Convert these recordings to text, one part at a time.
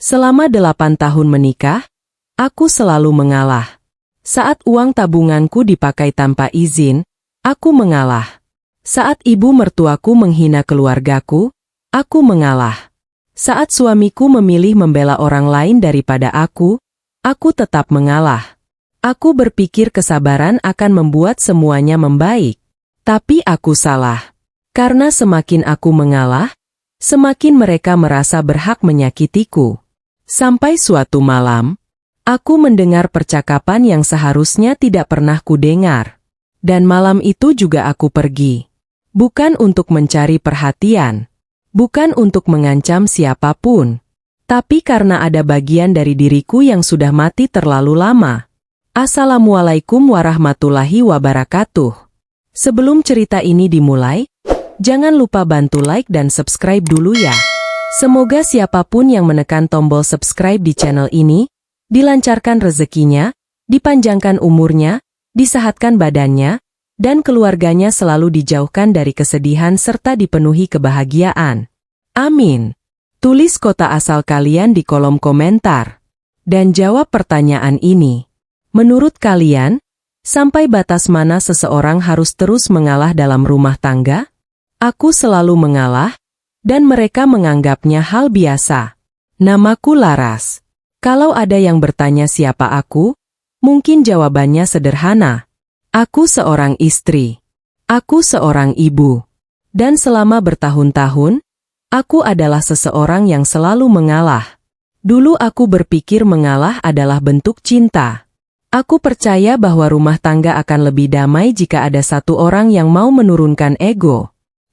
Selama 8 tahun menikah, aku selalu mengalah. Saat uang tabunganku dipakai tanpa izin, aku mengalah. Saat ibu mertuaku menghina keluargaku, aku mengalah. Saat suamiku memilih membela orang lain daripada aku tetap mengalah. Aku berpikir kesabaran akan membuat semuanya membaik. Tapi aku salah. Karena semakin aku mengalah, semakin mereka merasa berhak menyakitiku. Sampai suatu malam, aku mendengar percakapan yang seharusnya tidak pernah kudengar. Dan malam itu juga aku pergi. Bukan untuk mencari perhatian. Bukan untuk mengancam siapapun. Tapi karena ada bagian dari diriku yang sudah mati terlalu lama. Assalamualaikum warahmatullahi wabarakatuh. Sebelum cerita ini dimulai, jangan lupa bantu like dan subscribe dulu ya. Semoga siapapun yang menekan tombol subscribe di channel ini, dilancarkan rezekinya, dipanjangkan umurnya, disehatkan badannya, dan keluarganya selalu dijauhkan dari kesedihan serta dipenuhi kebahagiaan. Amin. Tulis kota asal kalian di kolom komentar. Dan jawab pertanyaan ini. Menurut kalian, sampai batas mana seseorang harus terus mengalah dalam rumah tangga? Aku selalu mengalah, dan mereka menganggapnya hal biasa. Namaku Laras. Kalau ada yang bertanya siapa aku, mungkin jawabannya sederhana. Aku seorang istri. Aku seorang ibu. Dan selama bertahun-tahun, aku adalah seseorang yang selalu mengalah. Dulu aku berpikir mengalah adalah bentuk cinta. Aku percaya bahwa rumah tangga akan lebih damai jika ada satu orang yang mau menurunkan ego.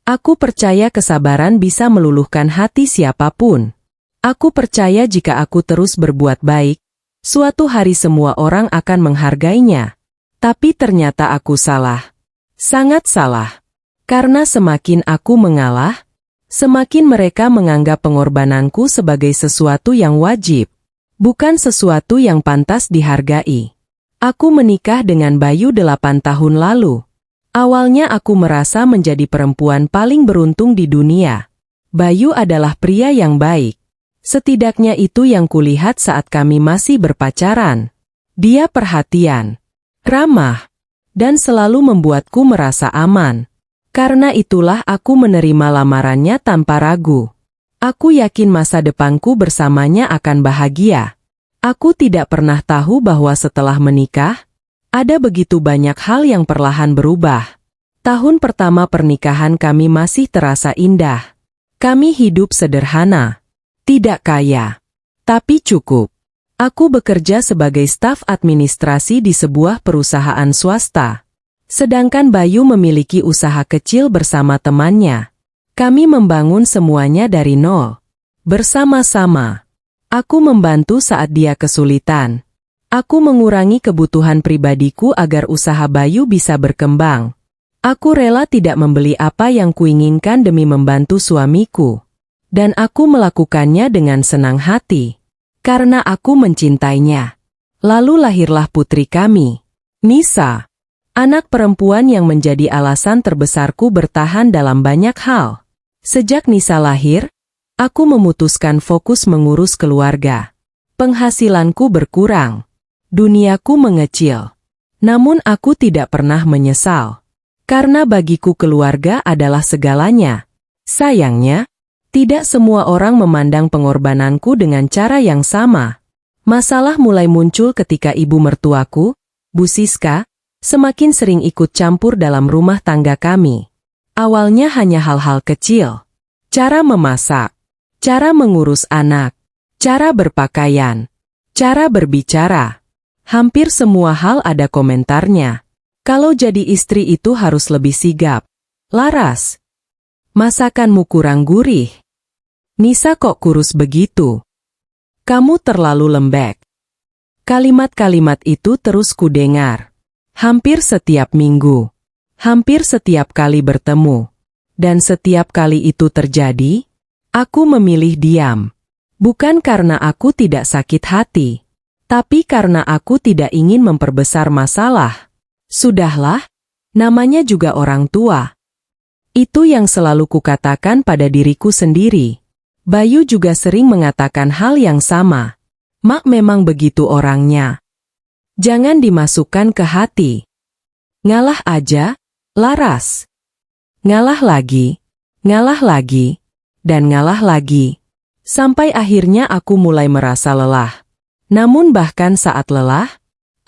Aku percaya kesabaran bisa meluluhkan hati siapapun. Aku percaya jika aku terus berbuat baik, suatu hari semua orang akan menghargainya. Tapi ternyata aku salah. Sangat salah. Karena semakin aku mengalah, semakin mereka menganggap pengorbananku sebagai sesuatu yang wajib, bukan sesuatu yang pantas dihargai. Aku menikah dengan Bayu 8 tahun lalu. Awalnya aku merasa menjadi perempuan paling beruntung di dunia. Bayu adalah pria yang baik. Setidaknya itu yang kulihat saat kami masih berpacaran. Dia perhatian, ramah, dan selalu membuatku merasa aman. Karena itulah aku menerima lamarannya tanpa ragu. Aku yakin masa depanku bersamanya akan bahagia. Aku tidak pernah tahu bahwa setelah menikah, ada begitu banyak hal yang perlahan berubah. Tahun pertama pernikahan kami masih terasa indah. Kami hidup sederhana. Tidak kaya. Tapi cukup. Aku bekerja sebagai staf administrasi di sebuah perusahaan swasta. Sedangkan Bayu memiliki usaha kecil bersama temannya. Kami membangun semuanya dari nol. Bersama-sama. Aku membantu saat dia kesulitan. Aku mengurangi kebutuhan pribadiku agar usaha Bayu bisa berkembang. Aku rela tidak membeli apa yang kuinginkan demi membantu suamiku. Dan aku melakukannya dengan senang hati. Karena aku mencintainya. Lalu lahirlah putri kami, Nisa. Anak perempuan yang menjadi alasan terbesarku bertahan dalam banyak hal. Sejak Nisa lahir, aku memutuskan fokus mengurus keluarga. Penghasilanku berkurang. Duniaku mengecil. Namun aku tidak pernah menyesal. Karena bagiku keluarga adalah segalanya. Sayangnya, tidak semua orang memandang pengorbananku dengan cara yang sama. Masalah mulai muncul ketika ibu mertuaku, Bu Siska, semakin sering ikut campur dalam rumah tangga kami. Awalnya hanya hal-hal kecil. Cara memasak, cara mengurus anak, cara berpakaian, cara berbicara. Hampir semua hal ada komentarnya. Kalau jadi istri itu harus lebih sigap. Laras, masakanmu kurang gurih. Nisa kok kurus begitu? Kamu terlalu lembek. Kalimat-kalimat itu terus kudengar. Hampir setiap minggu. Hampir setiap kali bertemu. Dan setiap kali itu terjadi, aku memilih diam. Bukan karena aku tidak sakit hati. Tapi karena aku tidak ingin memperbesar masalah. Sudahlah, namanya juga orang tua. Itu yang selalu kukatakan pada diriku sendiri. Bayu juga sering mengatakan hal yang sama. Mak memang begitu orangnya. Jangan dimasukkan ke hati. Ngalah aja, Laras. Ngalah lagi, dan ngalah lagi. Sampai akhirnya aku mulai merasa lelah. Namun bahkan saat lelah,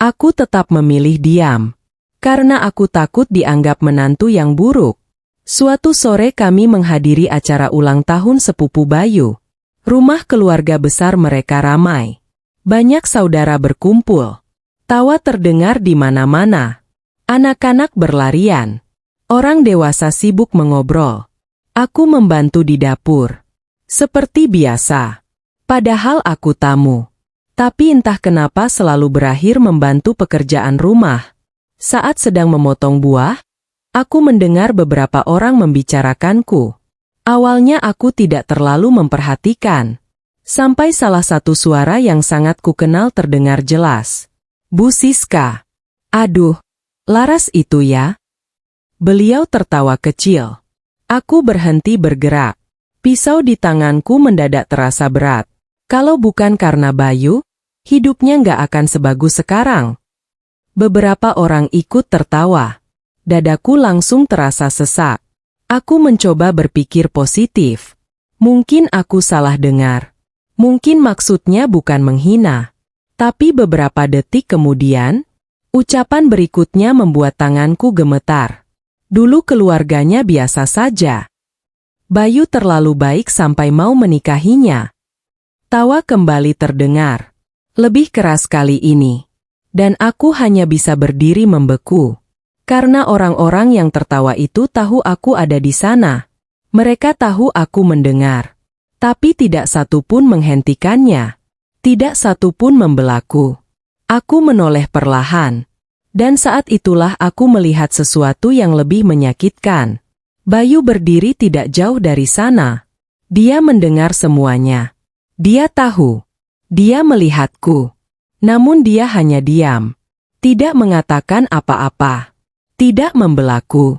aku tetap memilih diam. Karena aku takut dianggap menantu yang buruk. Suatu sore kami menghadiri acara ulang tahun sepupu Bayu. Rumah keluarga besar mereka ramai. Banyak saudara berkumpul. Tawa terdengar di mana-mana. Anak-anak berlarian. Orang dewasa sibuk mengobrol. Aku membantu di dapur. Seperti biasa. Padahal aku tamu. Tapi entah kenapa selalu berakhir membantu pekerjaan rumah. Saat sedang memotong buah, aku mendengar beberapa orang membicarakanku. Awalnya aku tidak terlalu memperhatikan. Sampai salah satu suara yang sangat kukenal terdengar jelas. Bu Siska. Aduh, Laras itu ya? Beliau tertawa kecil. Aku berhenti bergerak. Pisau di tanganku mendadak terasa berat. Kalau bukan karena Bayu, hidupnya nggak akan sebagus sekarang. Beberapa orang ikut tertawa. Dadaku langsung terasa sesak. Aku mencoba berpikir positif. Mungkin aku salah dengar. Mungkin maksudnya bukan menghina. Tapi beberapa detik kemudian, ucapan berikutnya membuat tanganku gemetar. Dulu keluarganya biasa saja. Bayu terlalu baik sampai mau menikahinya. Tawa kembali terdengar. Lebih keras kali ini. Dan aku hanya bisa berdiri membeku. Karena orang-orang yang tertawa itu tahu aku ada di sana. Mereka tahu aku mendengar. Tapi tidak satu pun menghentikannya. Tidak satu pun membelaku. Aku menoleh perlahan. Dan saat itulah aku melihat sesuatu yang lebih menyakitkan. Bayu berdiri tidak jauh dari sana. Dia mendengar semuanya. Dia tahu. Dia melihatku. Namun dia hanya diam. Tidak mengatakan apa-apa. Tidak membelaku.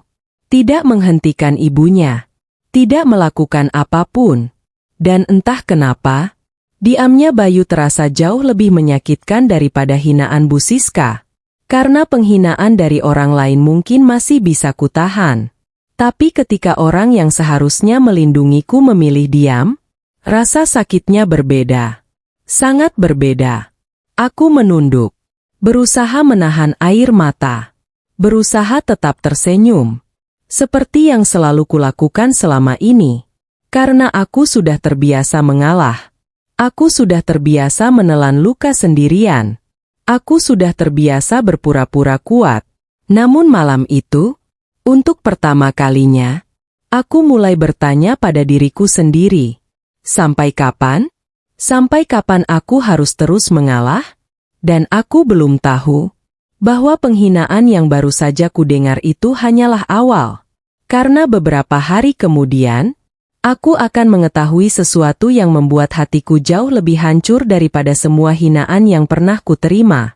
Tidak menghentikan ibunya. Tidak melakukan apapun. Dan entah kenapa, diamnya Bayu terasa jauh lebih menyakitkan daripada hinaan Bu Siska. Karena penghinaan dari orang lain mungkin masih bisa kutahan. Tapi ketika orang yang seharusnya melindungiku memilih diam, rasa sakitnya berbeda. Sangat berbeda. Aku menunduk. Berusaha menahan air mata. Berusaha tetap tersenyum. Seperti yang selalu kulakukan selama ini. Karena aku sudah terbiasa mengalah. Aku sudah terbiasa menelan luka sendirian. Aku sudah terbiasa berpura-pura kuat. Namun malam itu, untuk pertama kalinya, aku mulai bertanya pada diriku sendiri. Sampai kapan? Sampai kapan aku harus terus mengalah? Dan aku belum tahu bahwa penghinaan yang baru saja kudengar itu hanyalah awal. Karena beberapa hari kemudian, aku akan mengetahui sesuatu yang membuat hatiku jauh lebih hancur daripada semua hinaan yang pernah kuterima.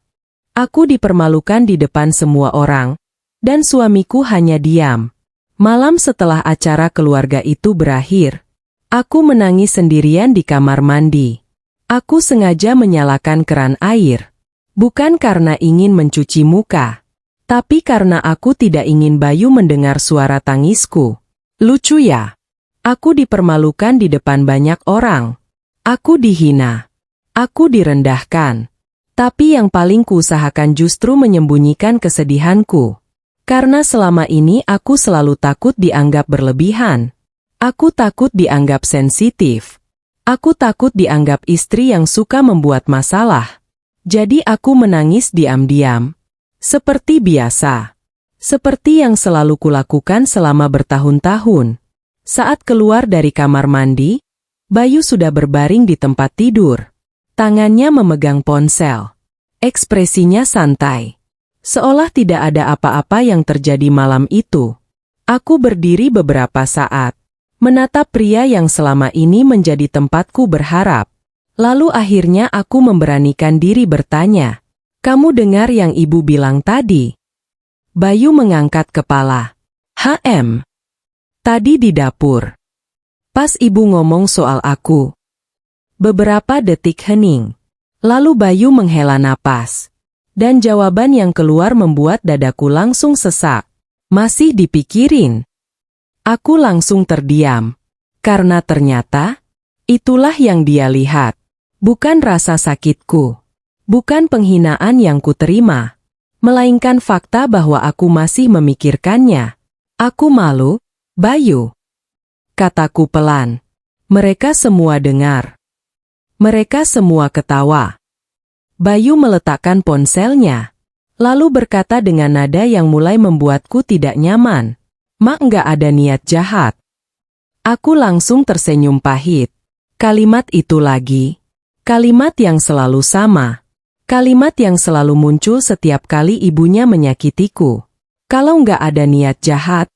Aku dipermalukan di depan semua orang, dan suamiku hanya diam. Malam setelah acara keluarga itu berakhir, aku menangis sendirian di kamar mandi. Aku sengaja menyalakan keran air, bukan karena ingin mencuci muka, tapi karena aku tidak ingin Bayu mendengar suara tangisku. Lucu ya? Aku dipermalukan di depan banyak orang. Aku dihina. Aku direndahkan. Tapi yang paling kuusahakan justru menyembunyikan kesedihanku. Karena selama ini aku selalu takut dianggap berlebihan. Aku takut dianggap sensitif. Aku takut dianggap istri yang suka membuat masalah. Jadi aku menangis diam-diam. Seperti biasa. Seperti yang selalu kulakukan selama bertahun-tahun. Saat keluar dari kamar mandi, Bayu sudah berbaring di tempat tidur. Tangannya memegang ponsel. Ekspresinya santai. Seolah tidak ada apa-apa yang terjadi malam itu. Aku berdiri beberapa saat, menatap pria yang selama ini menjadi tempatku berharap. Lalu akhirnya aku memberanikan diri bertanya, "Kamu dengar yang ibu bilang tadi?" Bayu mengangkat kepala. "HM. Tadi di dapur. Pas ibu ngomong soal aku. Beberapa detik hening. Lalu Bayu menghela napas. Dan jawaban yang keluar membuat dadaku langsung sesak. Masih dipikirin. Aku langsung terdiam. Karena ternyata, itulah yang dia lihat. Bukan rasa sakitku. Bukan penghinaan yang kuterima. Melainkan fakta bahwa aku masih memikirkannya. Aku malu, Bayu. Kataku pelan. Mereka semua dengar. Mereka semua ketawa. Bayu meletakkan ponselnya. Lalu berkata dengan nada yang mulai membuatku tidak nyaman. Mak, nggak ada niat jahat. Aku langsung tersenyum pahit. Kalimat itu lagi. Kalimat yang selalu sama. Kalimat yang selalu muncul setiap kali ibunya menyakitiku. Kalau nggak ada niat jahat.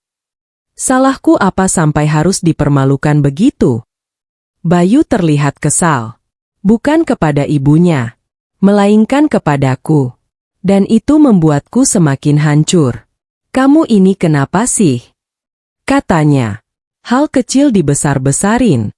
Salahku apa sampai harus dipermalukan begitu? Bayu terlihat kesal. Bukan kepada ibunya. Melainkan kepadaku. Dan itu membuatku semakin hancur. Kamu ini kenapa sih? Katanya. Hal kecil dibesar-besarin.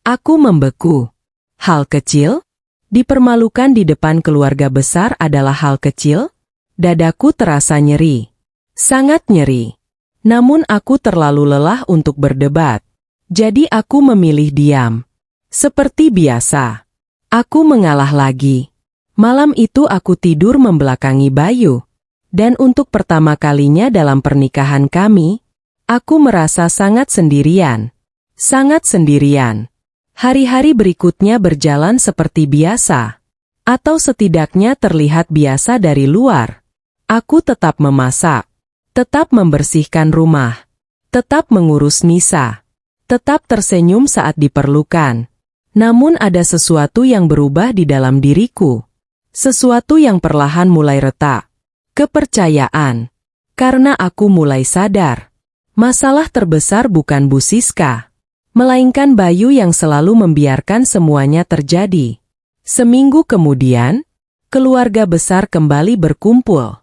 Aku membeku. Hal kecil? Dipermalukan di depan keluarga besar adalah hal kecil? Dadaku terasa nyeri. Sangat nyeri. Namun aku terlalu lelah untuk berdebat. Jadi aku memilih diam. Seperti biasa. Aku mengalah lagi. Malam itu aku tidur membelakangi Bayu. Dan untuk pertama kalinya dalam pernikahan kami, aku merasa sangat sendirian. Sangat sendirian. Hari-hari berikutnya berjalan seperti biasa. Atau setidaknya terlihat biasa dari luar. Aku tetap memasak. Tetap membersihkan rumah. Tetap mengurus Nisa. Tetap tersenyum saat diperlukan. Namun ada sesuatu yang berubah di dalam diriku. Sesuatu yang perlahan mulai retak. Kepercayaan. Karena aku mulai sadar. Masalah terbesar bukan Bu Siska. Melainkan Bayu yang selalu membiarkan semuanya terjadi. Seminggu kemudian, keluarga besar kembali berkumpul.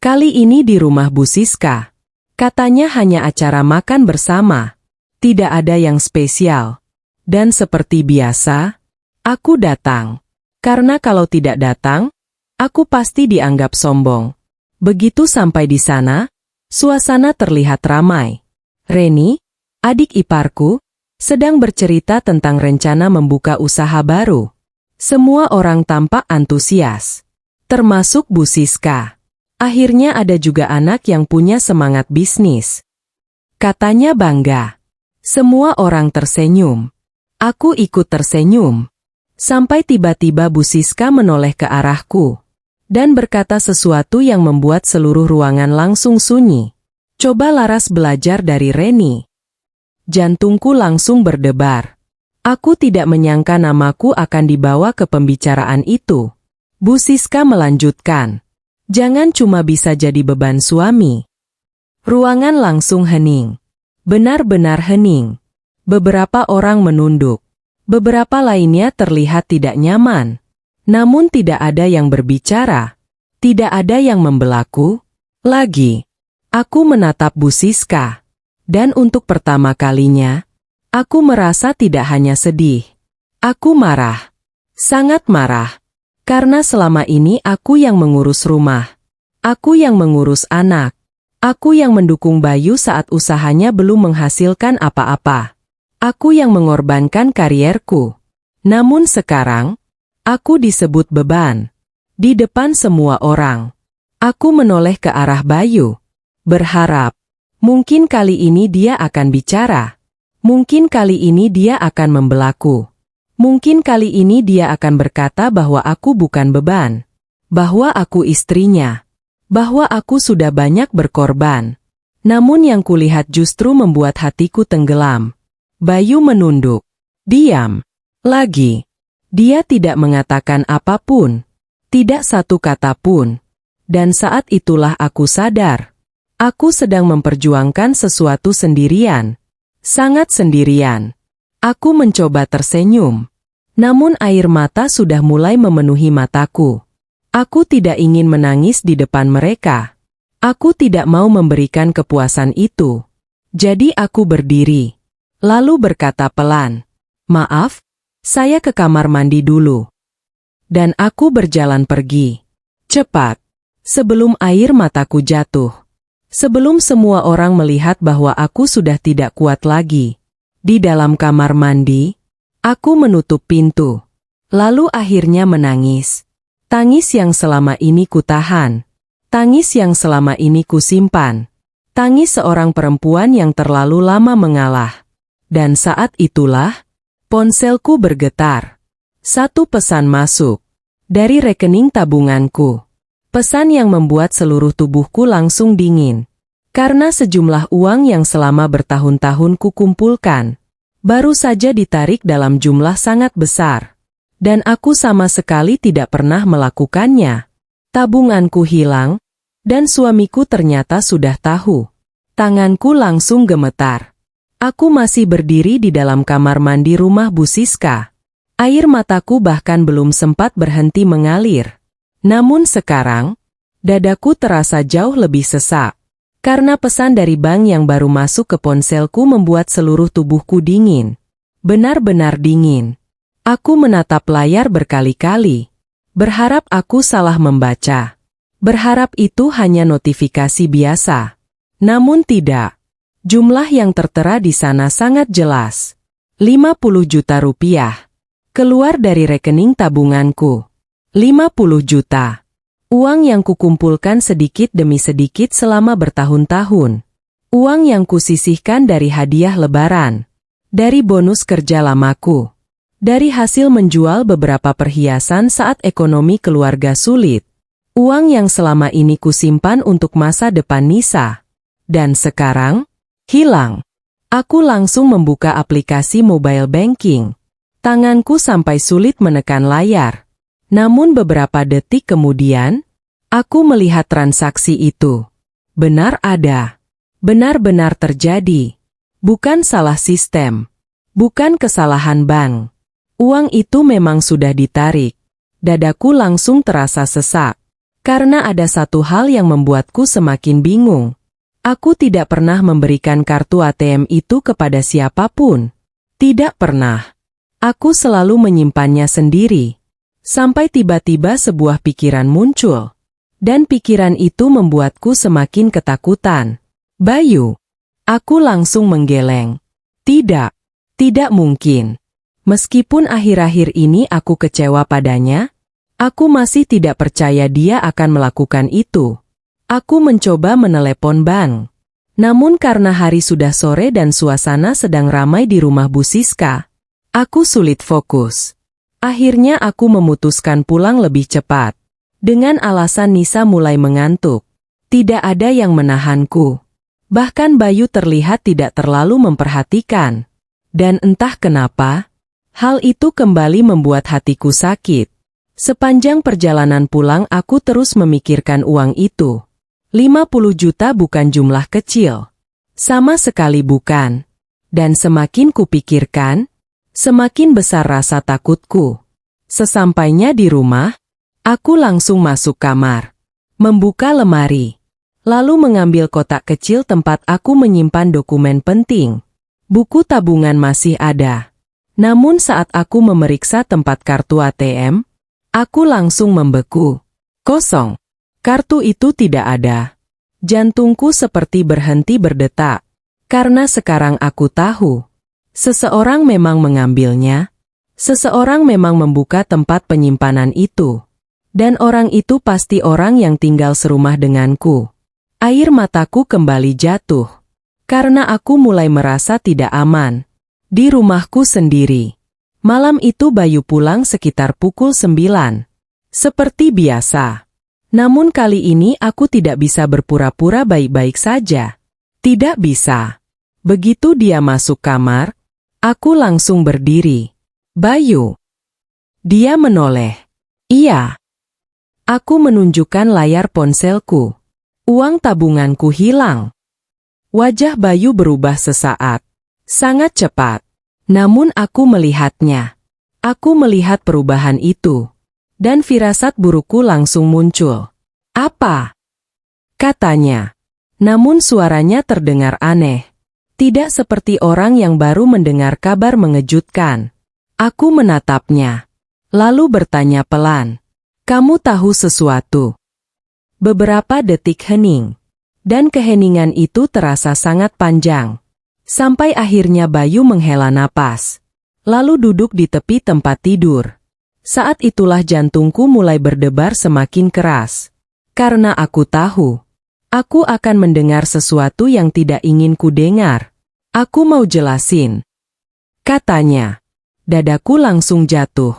Kali ini di rumah Bu Siska. Katanya hanya acara makan bersama. Tidak ada yang spesial. Dan seperti biasa, aku datang. Karena kalau tidak datang, aku pasti dianggap sombong. Begitu sampai di sana, suasana terlihat ramai. Reni, adik iparku, sedang bercerita tentang rencana membuka usaha baru. Semua orang tampak antusias. Termasuk Bu Siska. Akhirnya ada juga anak yang punya semangat bisnis. Katanya bangga. Semua orang tersenyum. Aku ikut tersenyum. Sampai tiba-tiba Bu Siska menoleh ke arahku. Dan berkata sesuatu yang membuat seluruh ruangan langsung sunyi. Coba Laras belajar dari Reni. Jantungku langsung berdebar. Aku tidak menyangka namaku akan dibawa ke pembicaraan itu. Bu Siska melanjutkan. Jangan cuma bisa jadi beban suami. Ruangan langsung hening. Benar-benar hening. Beberapa orang menunduk. Beberapa lainnya terlihat tidak nyaman. Namun tidak ada yang berbicara. Tidak ada yang membelaku. Lagi. Aku menatap Bu Siska. Dan untuk pertama kalinya, aku merasa tidak hanya sedih. Aku marah. Sangat marah. Karena selama ini aku yang mengurus rumah. Aku yang mengurus anak. Aku yang mendukung Bayu saat usahanya belum menghasilkan apa-apa. Aku yang mengorbankan karierku. Namun sekarang, aku disebut beban. Di depan semua orang. Aku menoleh ke arah Bayu. Berharap. Mungkin kali ini dia akan bicara. Mungkin kali ini dia akan membelaku. Mungkin kali ini dia akan berkata bahwa aku bukan beban. Bahwa aku istrinya. Bahwa aku sudah banyak berkorban. Namun yang kulihat justru membuat hatiku tenggelam. Bayu menunduk. Diam. Lagi. Dia tidak mengatakan apapun. Tidak satu kata pun. Dan saat itulah aku sadar. Aku sedang memperjuangkan sesuatu sendirian. Sangat sendirian. Aku mencoba tersenyum. Namun air mata sudah mulai memenuhi mataku. Aku tidak ingin menangis di depan mereka. Aku tidak mau memberikan kepuasan itu. Jadi aku berdiri. Lalu berkata pelan, "Maaf, saya ke kamar mandi dulu." Dan aku berjalan pergi. Cepat. Sebelum air mataku jatuh. Sebelum semua orang melihat bahwa aku sudah tidak kuat lagi. Di dalam kamar mandi, aku menutup pintu. Lalu akhirnya menangis. Tangis yang selama ini kutahan. Tangis yang selama ini kusimpan. Tangis seorang perempuan yang terlalu lama mengalah. Dan saat itulah, ponselku bergetar. Satu pesan masuk. Dari rekening tabunganku. Pesan yang membuat seluruh tubuhku langsung dingin. Karena sejumlah uang yang selama bertahun-tahun kukumpulkan, baru saja ditarik dalam jumlah sangat besar. Dan aku sama sekali tidak pernah melakukannya. Tabunganku hilang, dan suamiku ternyata sudah tahu. Tanganku langsung gemetar. Aku masih berdiri di dalam kamar mandi rumah Bu Siska. Air mataku bahkan belum sempat berhenti mengalir. Namun sekarang, dadaku terasa jauh lebih sesak. Karena pesan dari bank yang baru masuk ke ponselku membuat seluruh tubuhku dingin. Benar-benar dingin. Aku menatap layar berkali-kali. Berharap aku salah membaca. Berharap itu hanya notifikasi biasa. Namun tidak. Jumlah yang tertera di sana sangat jelas. 50 juta rupiah. Keluar dari rekening tabunganku. 50 juta. Uang yang kukumpulkan sedikit demi sedikit selama bertahun-tahun. Uang yang kusisihkan dari hadiah lebaran. Dari bonus kerja lamaku. Dari hasil menjual beberapa perhiasan saat ekonomi keluarga sulit. Uang yang selama ini kusimpan untuk masa depan Nisa. Dan sekarang, hilang. Aku langsung membuka aplikasi mobile banking. Tanganku sampai sulit menekan layar. Namun beberapa detik kemudian, aku melihat transaksi itu. Benar ada. Benar-benar terjadi. Bukan salah sistem. Bukan kesalahan bank. Uang itu memang sudah ditarik. Dadaku langsung terasa sesak. Karena ada satu hal yang membuatku semakin bingung. Aku tidak pernah memberikan kartu ATM itu kepada siapapun. Tidak pernah. Aku selalu menyimpannya sendiri. Sampai tiba-tiba sebuah pikiran muncul. Dan pikiran itu membuatku semakin ketakutan. Bayu. Aku langsung menggeleng. Tidak. Tidak mungkin. Meskipun akhir-akhir ini aku kecewa padanya, aku masih tidak percaya dia akan melakukan itu. Aku mencoba menelepon bank. Namun karena hari sudah sore dan suasana sedang ramai di rumah Bu Siska, aku sulit fokus. Akhirnya aku memutuskan pulang lebih cepat. Dengan alasan Nisa mulai mengantuk. Tidak ada yang menahanku. Bahkan Bayu terlihat tidak terlalu memperhatikan. Dan entah kenapa, hal itu kembali membuat hatiku sakit. Sepanjang perjalanan pulang aku terus memikirkan uang itu. 50 juta bukan jumlah kecil. Sama sekali bukan. Dan semakin kupikirkan, semakin besar rasa takutku. Sesampainya di rumah, aku langsung masuk kamar. Membuka lemari. Lalu mengambil kotak kecil tempat aku menyimpan dokumen penting. Buku tabungan masih ada. Namun saat aku memeriksa tempat kartu ATM, aku langsung membeku. Kosong. Kartu itu tidak ada. Jantungku seperti berhenti berdetak. Karena sekarang aku tahu. Seseorang memang mengambilnya. Seseorang memang membuka tempat penyimpanan itu. Dan orang itu pasti orang yang tinggal serumah denganku. Air mataku kembali jatuh. Karena aku mulai merasa tidak aman. Di rumahku sendiri. Malam itu Bayu pulang sekitar pukul 9. Seperti biasa. Namun kali ini aku tidak bisa berpura-pura baik-baik saja. Tidak bisa. Begitu dia masuk kamar, aku langsung berdiri. Bayu. Dia menoleh. Iya. Aku menunjukkan layar ponselku. Uang tabunganku hilang. Wajah Bayu berubah sesaat. Sangat cepat. Namun aku melihatnya. Aku melihat perubahan itu. Dan firasat burukku langsung muncul. Apa? Katanya. Namun suaranya terdengar aneh. Tidak seperti orang yang baru mendengar kabar mengejutkan. Aku menatapnya, lalu bertanya pelan, "Kamu tahu sesuatu?" Beberapa detik hening, dan keheningan itu terasa sangat panjang. Sampai akhirnya Bayu menghela napas, lalu duduk di tepi tempat tidur. Saat itulah jantungku mulai berdebar semakin keras. Karena aku tahu, aku akan mendengar sesuatu yang tidak ingin ku dengar. "Aku mau jelasin," katanya. Dadaku langsung jatuh.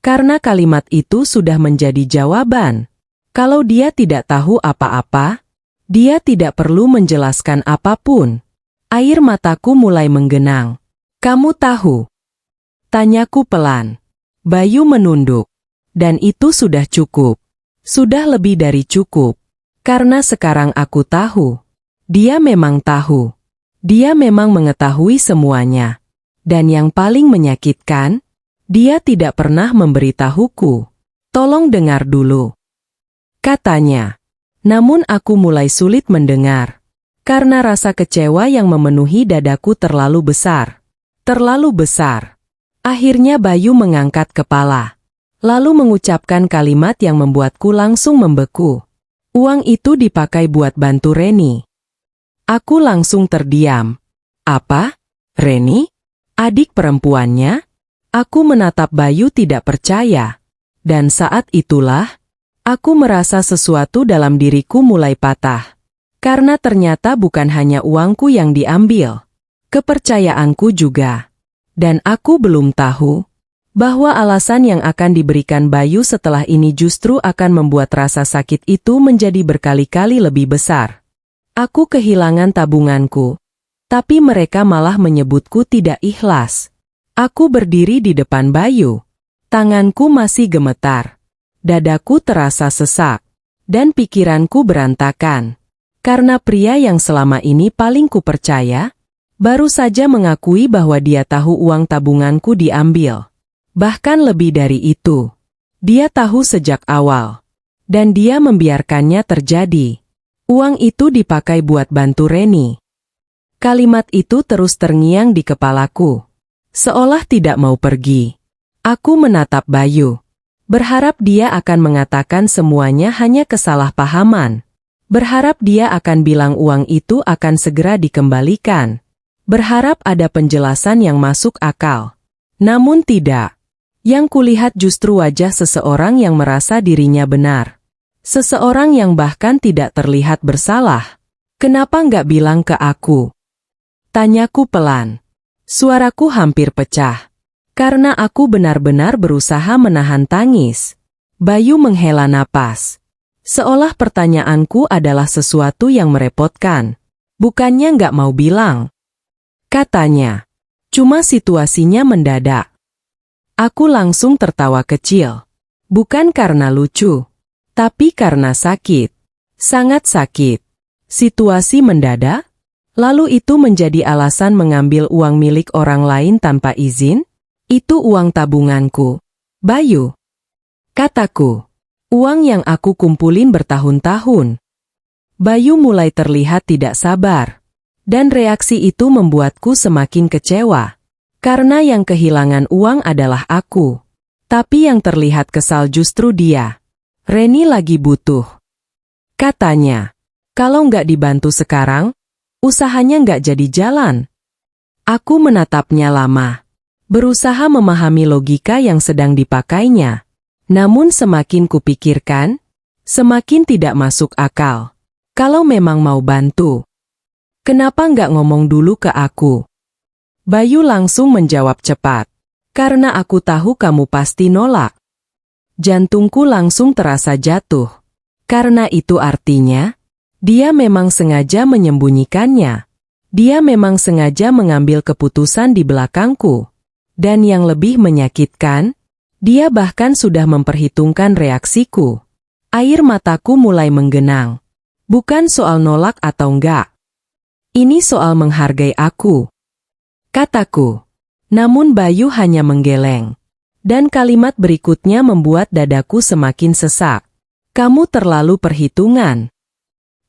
Karena kalimat itu sudah menjadi jawaban. Kalau dia tidak tahu apa-apa, dia tidak perlu menjelaskan apapun. Air mataku mulai menggenang. "Kamu tahu?" tanyaku pelan. Bayu menunduk. Dan itu sudah cukup. Sudah lebih dari cukup. Karena sekarang aku tahu. Dia memang tahu. Dia memang mengetahui semuanya. Dan yang paling menyakitkan, dia tidak pernah memberitahuku. "Tolong dengar dulu," katanya. Namun aku mulai sulit mendengar. Karena rasa kecewa yang memenuhi dadaku terlalu besar. Terlalu besar. Akhirnya Bayu mengangkat kepala. Lalu mengucapkan kalimat yang membuatku langsung membeku. "Uang itu dipakai buat bantu Reni." Aku langsung terdiam. "Apa? Reni? Adik perempuannya?" Aku menatap Bayu tidak percaya. Dan saat itulah, aku merasa sesuatu dalam diriku mulai patah. Karena ternyata bukan hanya uangku yang diambil. Kepercayaanku juga. Dan aku belum tahu bahwa alasan yang akan diberikan Bayu setelah ini justru akan membuat rasa sakit itu menjadi berkali-kali lebih besar. Aku kehilangan tabunganku, tapi mereka malah menyebutku tidak ikhlas. Aku berdiri di depan Bayu. Tanganku masih gemetar. Dadaku terasa sesak. Dan pikiranku berantakan. Karena pria yang selama ini paling kupercaya, baru saja mengakui bahwa dia tahu uang tabunganku diambil. Bahkan lebih dari itu. Dia tahu sejak awal. Dan dia membiarkannya terjadi. Uang itu dipakai buat bantu Reni. Kalimat itu terus terngiang di kepalaku. Seolah tidak mau pergi. Aku menatap Bayu. Berharap dia akan mengatakan semuanya hanya kesalahpahaman. Berharap dia akan bilang uang itu akan segera dikembalikan. Berharap ada penjelasan yang masuk akal. Namun tidak. Yang kulihat justru wajah seseorang yang merasa dirinya benar. Seseorang yang bahkan tidak terlihat bersalah. "Kenapa nggak bilang ke aku?" tanyaku pelan. Suaraku hampir pecah. Karena aku benar-benar berusaha menahan tangis. Bayu menghela napas. Seolah pertanyaanku adalah sesuatu yang merepotkan. "Bukannya nggak mau bilang," katanya. "Cuma situasinya mendadak." Aku langsung tertawa kecil. Bukan karena lucu, tapi karena sakit. Sangat sakit. Situasi mendadak? Lalu itu menjadi alasan mengambil uang milik orang lain tanpa izin? "Itu uang tabunganku, Bayu," kataku. "Uang yang aku kumpulin bertahun-tahun." Bayu mulai terlihat tidak sabar. Dan reaksi itu membuatku semakin kecewa. Karena yang kehilangan uang adalah aku. Tapi yang terlihat kesal justru dia. "Reni lagi butuh," katanya. "Kalau nggak dibantu sekarang, usahanya nggak jadi jalan." Aku menatapnya lama. Berusaha memahami logika yang sedang dipakainya. Namun semakin kupikirkan, semakin tidak masuk akal. Kalau memang mau bantu, kenapa nggak ngomong dulu ke aku? Bayu langsung menjawab cepat. "Karena aku tahu kamu pasti nolak." Jantungku langsung terasa jatuh. Karena itu artinya, dia memang sengaja menyembunyikannya. Dia memang sengaja mengambil keputusan di belakangku. Dan yang lebih menyakitkan, dia bahkan sudah memperhitungkan reaksiku. Air mataku mulai menggenang. Bukan soal nolak atau enggak. Ini soal menghargai aku, kataku. Namun Bayu hanya menggeleng. Dan kalimat berikutnya membuat dadaku semakin sesak. "Kamu terlalu perhitungan."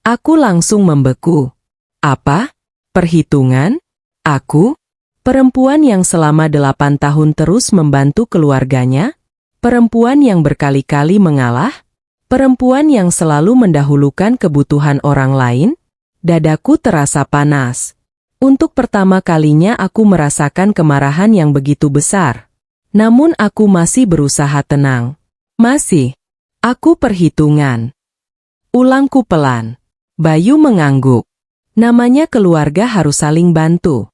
Aku langsung membeku. "Apa? Perhitungan?" Aku? Perempuan yang selama 8 tahun terus membantu keluarganya? Perempuan yang berkali-kali mengalah? Perempuan yang selalu mendahulukan kebutuhan orang lain? Dadaku terasa panas. Untuk pertama kalinya aku merasakan kemarahan yang begitu besar. Namun aku masih berusaha tenang. Masih. Aku perhitungan. Ulangku pelan. Bayu mengangguk. Namanya keluarga harus saling bantu.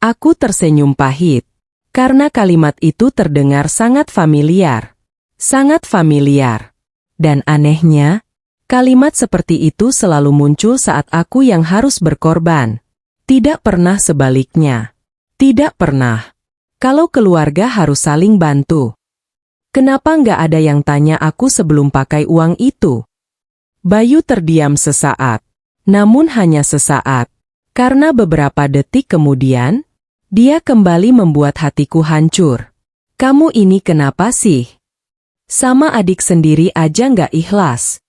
Aku tersenyum pahit. Karena kalimat itu terdengar sangat familiar. Sangat familiar. Dan anehnya, kalimat seperti itu selalu muncul saat aku yang harus berkorban. Tidak pernah sebaliknya. Tidak pernah. Kalau keluarga harus saling bantu. Kenapa nggak ada yang tanya aku sebelum pakai uang itu? Bayu terdiam sesaat. Namun hanya sesaat. Karena beberapa detik kemudian, dia kembali membuat hatiku hancur. Kamu ini kenapa sih? Sama adik sendiri aja nggak ikhlas.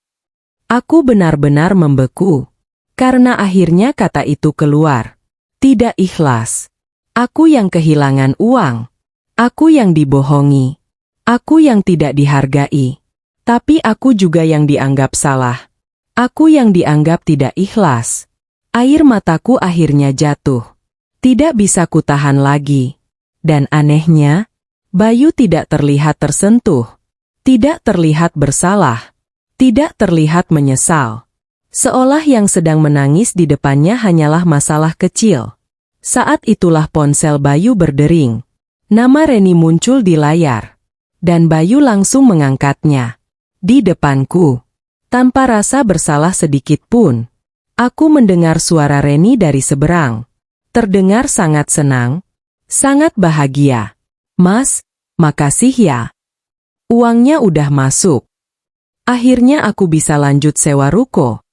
Aku benar-benar membeku. Karena akhirnya kata itu keluar. Tidak ikhlas. Aku yang kehilangan uang. Aku yang dibohongi. Aku yang tidak dihargai. Tapi aku juga yang dianggap salah. Aku yang dianggap tidak ikhlas. Air mataku akhirnya jatuh. Tidak bisa kutahan lagi. Dan anehnya, Bayu tidak terlihat tersentuh. Tidak terlihat bersalah. Tidak terlihat menyesal. Seolah yang sedang menangis di depannya hanyalah masalah kecil. Saat itulah ponsel Bayu berdering. Nama Reni muncul di layar. Dan Bayu langsung mengangkatnya. Di depanku. Tanpa rasa bersalah sedikit pun. Aku mendengar suara Reni dari seberang. Terdengar sangat senang, sangat bahagia. Mas, makasih ya. Uangnya udah masuk. Akhirnya aku bisa lanjut sewa ruko.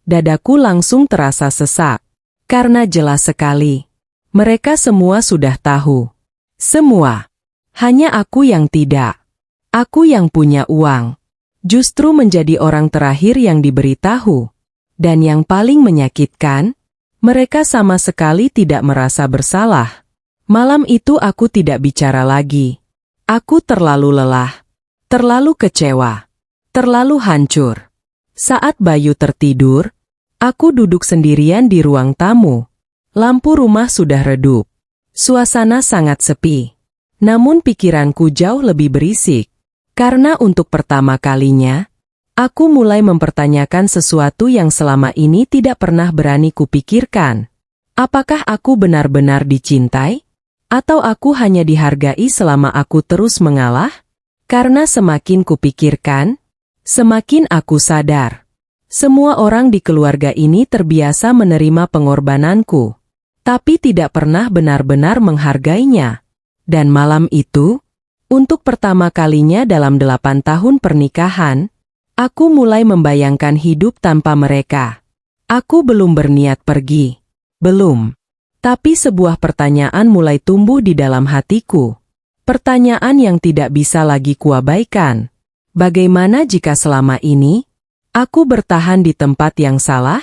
Dadaku langsung terasa sesak. Karena jelas sekali. Mereka semua sudah tahu. Semua. Hanya aku yang tidak. Aku yang punya uang. Justru menjadi orang terakhir yang diberitahu. Dan yang paling menyakitkan, mereka sama sekali tidak merasa bersalah. Malam itu aku tidak bicara lagi. Aku terlalu lelah. Terlalu kecewa. Terlalu hancur. Saat Bayu tertidur, aku duduk sendirian di ruang tamu. Lampu rumah sudah redup. Suasana sangat sepi. Namun pikiranku jauh lebih berisik. Karena untuk pertama kalinya, aku mulai mempertanyakan sesuatu yang selama ini tidak pernah berani kupikirkan. Apakah aku benar-benar dicintai? Atau aku hanya dihargai selama aku terus mengalah? Karena semakin kupikirkan, semakin aku sadar. Semua orang di keluarga ini terbiasa menerima pengorbananku. Tapi tidak pernah benar-benar menghargainya. Dan malam itu, untuk pertama kalinya dalam 8 tahun pernikahan, aku mulai membayangkan hidup tanpa mereka. Aku belum berniat pergi. Belum. Tapi sebuah pertanyaan mulai tumbuh di dalam hatiku. Pertanyaan yang tidak bisa lagi kuabaikan. Bagaimana jika selama ini, aku bertahan di tempat yang salah?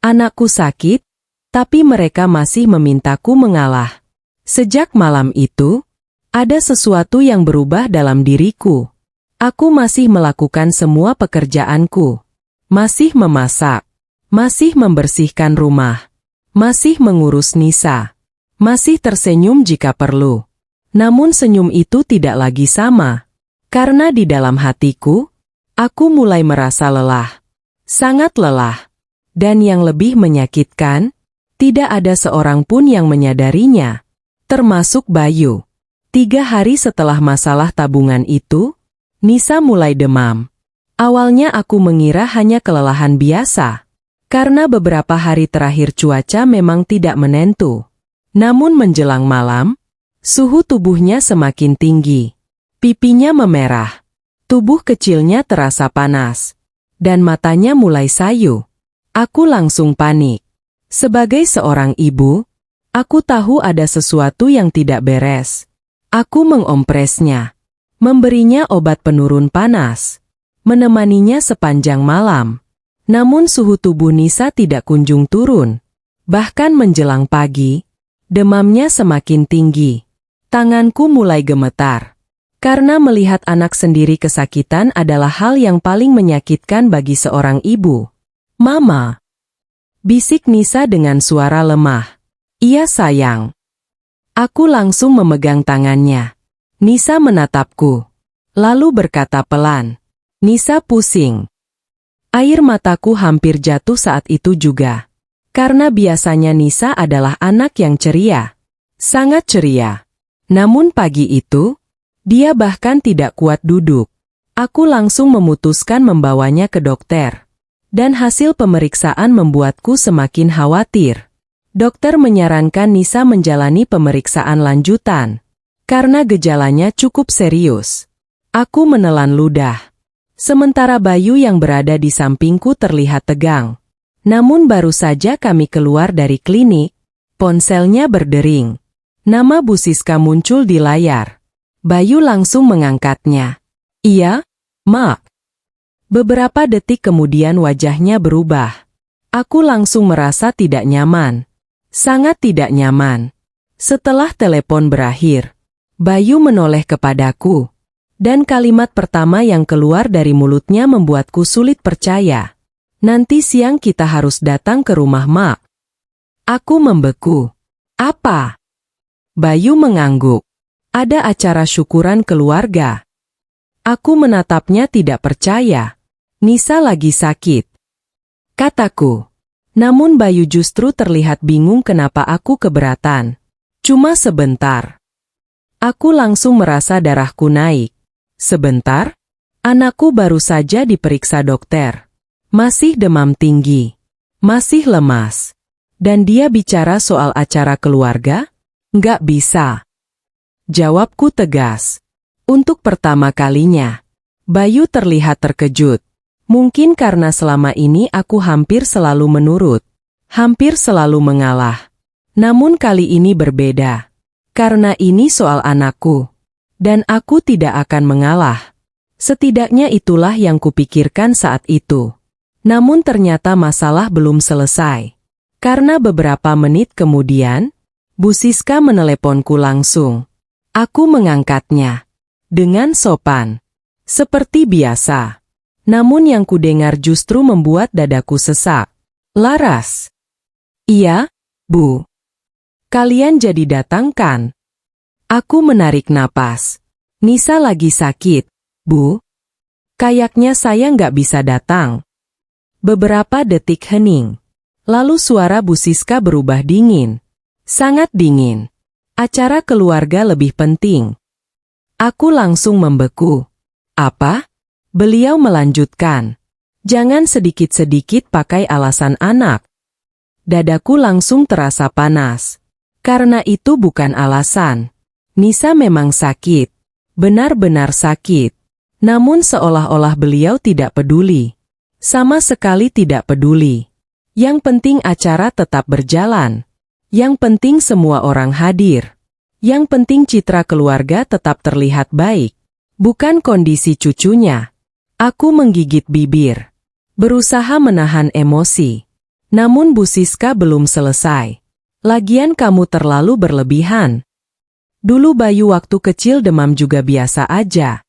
Anakku sakit, tapi mereka masih memintaku mengalah. Sejak malam itu, ada sesuatu yang berubah dalam diriku. Aku masih melakukan semua pekerjaanku. Masih memasak. Masih membersihkan rumah. Masih mengurus Nisa. Masih tersenyum jika perlu. Namun senyum itu tidak lagi sama. Karena di dalam hatiku, aku mulai merasa lelah. Sangat lelah. Dan yang lebih menyakitkan, tidak ada seorang pun yang menyadarinya. Termasuk Bayu. 3 hari setelah masalah tabungan itu, Nisa mulai demam. Awalnya aku mengira hanya kelelahan biasa. Karena beberapa hari terakhir cuaca memang tidak menentu. Namun menjelang malam, suhu tubuhnya semakin tinggi. Pipinya memerah. Tubuh kecilnya terasa panas. Dan matanya mulai sayu. Aku langsung panik. Sebagai seorang ibu, aku tahu ada sesuatu yang tidak beres. Aku mengompresnya. Memberinya obat penurun panas. Menemaninya sepanjang malam. Namun suhu tubuh Nisa tidak kunjung turun. Bahkan menjelang pagi, Demamnya semakin tinggi. Tanganku mulai gemetar. Karena melihat anak sendiri kesakitan adalah hal yang paling menyakitkan bagi seorang ibu. "Mama," bisik Nisa dengan suara lemah. "Iya sayang." Aku langsung memegang tangannya. Nisa menatapku. Lalu berkata pelan. Nisa pusing. Air mataku hampir jatuh saat itu juga. Karena biasanya Nisa adalah anak yang ceria. Sangat ceria. Namun pagi itu, dia bahkan tidak kuat duduk. Aku langsung memutuskan membawanya ke dokter. Dan hasil pemeriksaan membuatku semakin khawatir. Dokter menyarankan Nisa menjalani pemeriksaan lanjutan. Karena gejalanya cukup serius. Aku menelan ludah. Sementara Bayu yang berada di sampingku terlihat tegang. Namun baru saja kami keluar dari klinik, ponselnya berdering. Nama Bu Siska muncul di layar. Bayu langsung mengangkatnya. "Iya, Mak." Beberapa detik kemudian wajahnya berubah. Aku langsung merasa tidak nyaman. Sangat tidak nyaman. Setelah telepon berakhir, Bayu menoleh kepadaku. Dan kalimat pertama yang keluar dari mulutnya membuatku sulit percaya. "Nanti siang kita harus datang ke rumah Mak." Aku membeku. "Apa?" Bayu mengangguk. "Ada acara syukuran keluarga." Aku menatapnya tidak percaya. "Nisa lagi sakit," kataku. Namun Bayu justru terlihat bingung kenapa aku keberatan. "Cuma sebentar." Aku langsung merasa darahku naik. "Sebentar?" Anakku baru saja diperiksa dokter. Masih demam tinggi. Masih lemas. Dan dia bicara soal acara keluarga? Nggak bisa. Jawabku tegas. Untuk pertama kalinya, Bayu terlihat terkejut. Mungkin karena selama ini aku hampir selalu menurut. Hampir selalu mengalah. Namun kali ini berbeda. Karena ini soal anakku. Dan aku tidak akan mengalah. Setidaknya itulah yang kupikirkan saat itu. Namun ternyata masalah belum selesai. Karena beberapa menit kemudian, Bu Siska meneleponku langsung. Aku mengangkatnya. Dengan sopan. Seperti biasa. Namun yang kudengar justru membuat dadaku sesak. "Laras." "Iya, Bu." "Kalian jadi datang kan?" Aku menarik napas. "Nisa lagi sakit, Bu. Kayaknya saya nggak bisa datang." Beberapa detik hening. Lalu suara Bu Siska berubah dingin. Sangat dingin. "Acara keluarga lebih penting." Aku langsung membeku. "Apa?" Beliau melanjutkan. "Jangan sedikit-sedikit pakai alasan anak." Dadaku langsung terasa panas. Karena itu bukan alasan. Nisa memang sakit. Benar-benar sakit. Namun seolah-olah beliau tidak peduli. Sama sekali tidak peduli. Yang penting acara tetap berjalan. Yang penting semua orang hadir. Yang penting citra keluarga tetap terlihat baik. Bukan kondisi cucunya. Aku menggigit bibir. Berusaha menahan emosi. Namun Bu Siska belum selesai. "Lagian kamu terlalu berlebihan. Dulu Bayu waktu kecil demam juga biasa aja."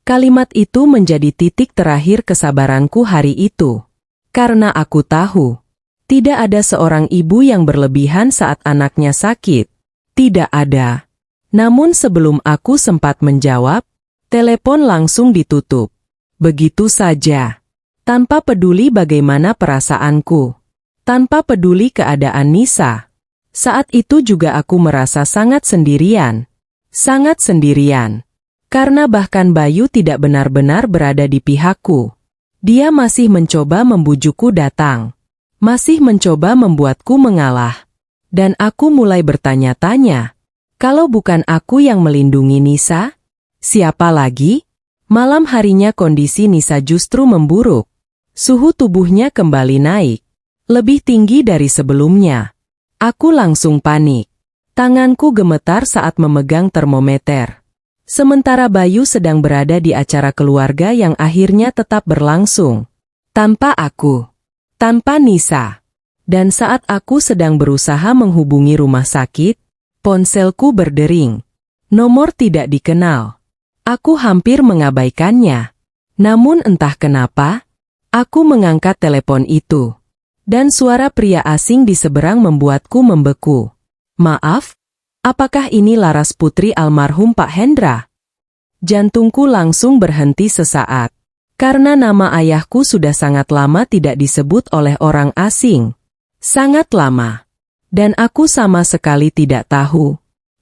Kalimat itu menjadi titik terakhir kesabaranku hari itu. Karena aku tahu, tidak ada seorang ibu yang berlebihan saat anaknya sakit. Tidak ada. Namun sebelum aku sempat menjawab, telepon langsung ditutup. Begitu saja. Tanpa peduli bagaimana perasaanku. Tanpa peduli keadaan Nisa. Saat itu juga aku merasa sangat sendirian. Sangat sendirian. Karena bahkan Bayu tidak benar-benar berada di pihakku. Dia masih mencoba membujukku datang. Masih mencoba membuatku mengalah. Dan aku mulai bertanya-tanya. Kalau bukan aku yang melindungi Nisa, siapa lagi? Malam harinya kondisi Nisa justru memburuk. Suhu tubuhnya kembali naik. Lebih tinggi dari sebelumnya. Aku langsung panik. Tanganku gemetar saat memegang termometer. Sementara Bayu sedang berada di acara keluarga yang akhirnya tetap berlangsung. Tanpa aku. Tanpa Nisa. Dan saat aku sedang berusaha menghubungi rumah sakit, ponselku berdering. Nomor tidak dikenal. Aku hampir mengabaikannya. Namun entah kenapa, aku mengangkat telepon itu. Dan suara pria asing di seberang membuatku membeku. Maaf, apakah ini Laras putri almarhum Pak Hendra? Jantungku langsung berhenti sesaat. Karena nama ayahku sudah sangat lama tidak disebut oleh orang asing. Sangat lama. Dan aku sama sekali tidak tahu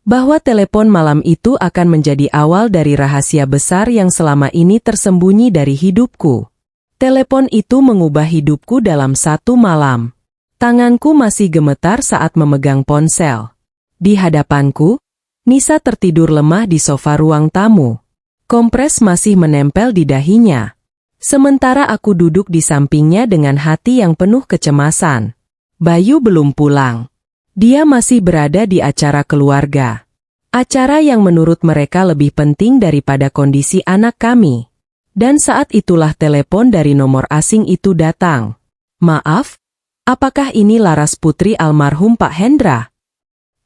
bahwa telepon malam itu akan menjadi awal dari rahasia besar yang selama ini tersembunyi dari hidupku. Telepon itu mengubah hidupku dalam satu malam. Tanganku masih gemetar saat memegang ponsel. Di hadapanku, Nisa tertidur lemah di sofa ruang tamu. Kompres masih menempel di dahinya. Sementara aku duduk di sampingnya dengan hati yang penuh kecemasan. Bayu belum pulang. Dia masih berada di acara keluarga. Acara yang menurut mereka lebih penting daripada kondisi anak kami. Dan saat itulah telepon dari nomor asing itu datang. Maaf, apakah ini Laras putri almarhum Pak Hendra?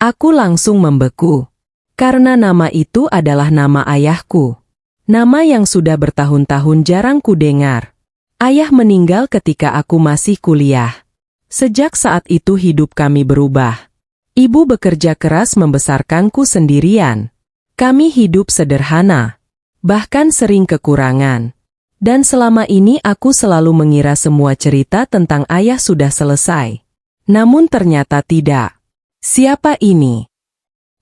Aku langsung membeku. Karena nama itu adalah nama ayahku. Nama yang sudah bertahun-tahun jarang kudengar. Ayah meninggal ketika aku masih kuliah. Sejak saat itu hidup kami berubah. Ibu bekerja keras membesarkanku sendirian. Kami hidup sederhana, bahkan sering kekurangan. Dan selama ini aku selalu mengira semua cerita tentang ayah sudah selesai. Namun ternyata tidak. Siapa ini?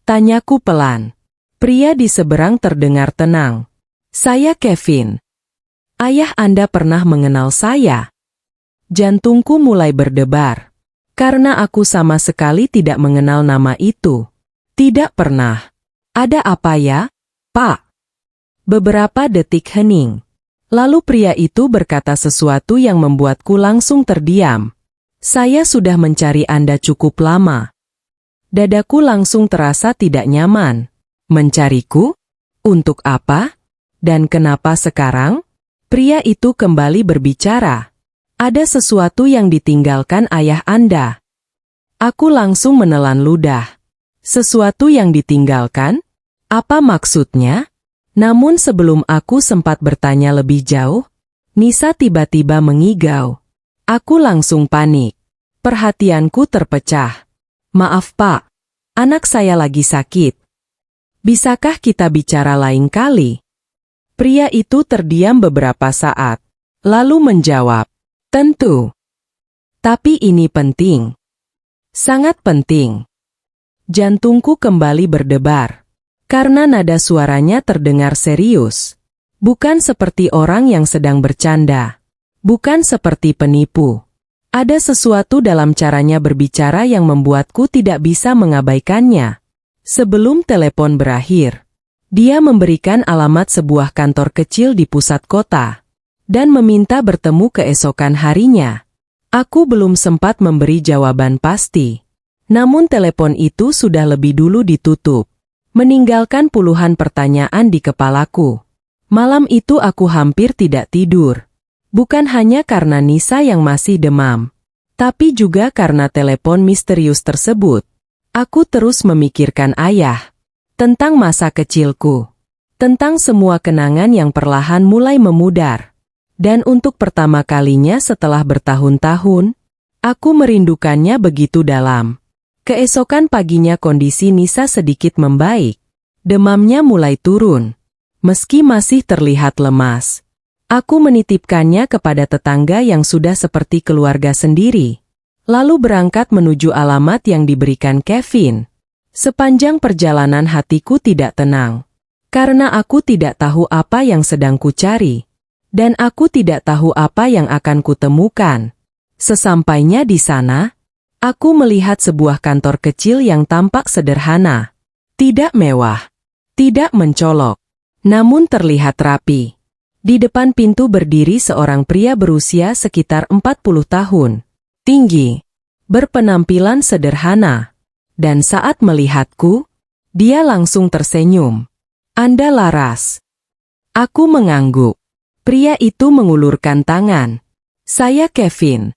Tanyaku pelan. Pria di seberang terdengar tenang. Saya Kevin. Ayah Anda pernah mengenal saya? Jantungku mulai berdebar. Karena aku sama sekali tidak mengenal nama itu. Tidak pernah. Ada apa ya, Pak? Beberapa detik hening. Lalu pria itu berkata sesuatu yang membuatku langsung terdiam. Saya sudah mencari Anda cukup lama. Dadaku langsung terasa tidak nyaman. Mencariku? Untuk apa? Dan kenapa sekarang? Pria itu kembali berbicara. Ada sesuatu yang ditinggalkan ayah Anda. Aku langsung menelan ludah. Sesuatu yang ditinggalkan? Apa maksudnya? Namun sebelum aku sempat bertanya lebih jauh, Nisa tiba-tiba mengigau. Aku langsung panik. Perhatianku terpecah. Maaf Pak, anak saya lagi sakit. Bisakah kita bicara lain kali? Pria itu terdiam beberapa saat, lalu menjawab. Tentu. Tapi ini penting. Sangat penting. Jantungku kembali berdebar. Karena nada suaranya terdengar serius. Bukan seperti orang yang sedang bercanda. Bukan seperti penipu. Ada sesuatu dalam caranya berbicara yang membuatku tidak bisa mengabaikannya. Sebelum telepon berakhir, dia memberikan alamat sebuah kantor kecil di pusat kota. Dan meminta bertemu keesokan harinya. Aku belum sempat memberi jawaban pasti. Namun telepon itu sudah lebih dulu ditutup. Meninggalkan puluhan pertanyaan di kepalaku. Malam itu aku hampir tidak tidur. Bukan hanya karena Nisa yang masih demam. Tapi juga karena telepon misterius tersebut. Aku terus memikirkan ayah. Tentang masa kecilku. Tentang semua kenangan yang perlahan mulai memudar. Dan untuk pertama kalinya setelah bertahun-tahun, aku merindukannya begitu dalam. Keesokan paginya kondisi Nisa sedikit membaik. Demamnya mulai turun. Meski masih terlihat lemas. Aku menitipkannya kepada tetangga yang sudah seperti keluarga sendiri. Lalu berangkat menuju alamat yang diberikan Kevin. Sepanjang perjalanan hatiku tidak tenang. Karena aku tidak tahu apa yang sedang kucari. Dan aku tidak tahu apa yang akan kutemukan. Sesampainya di sana, aku melihat sebuah kantor kecil yang tampak sederhana. Tidak mewah, tidak mencolok, namun terlihat rapi. Di depan pintu berdiri seorang pria berusia sekitar 40 tahun. Tinggi, berpenampilan sederhana. Dan saat melihatku, dia langsung tersenyum. Anda Laras. Aku mengangguk. Pria itu mengulurkan tangan. Saya Kevin.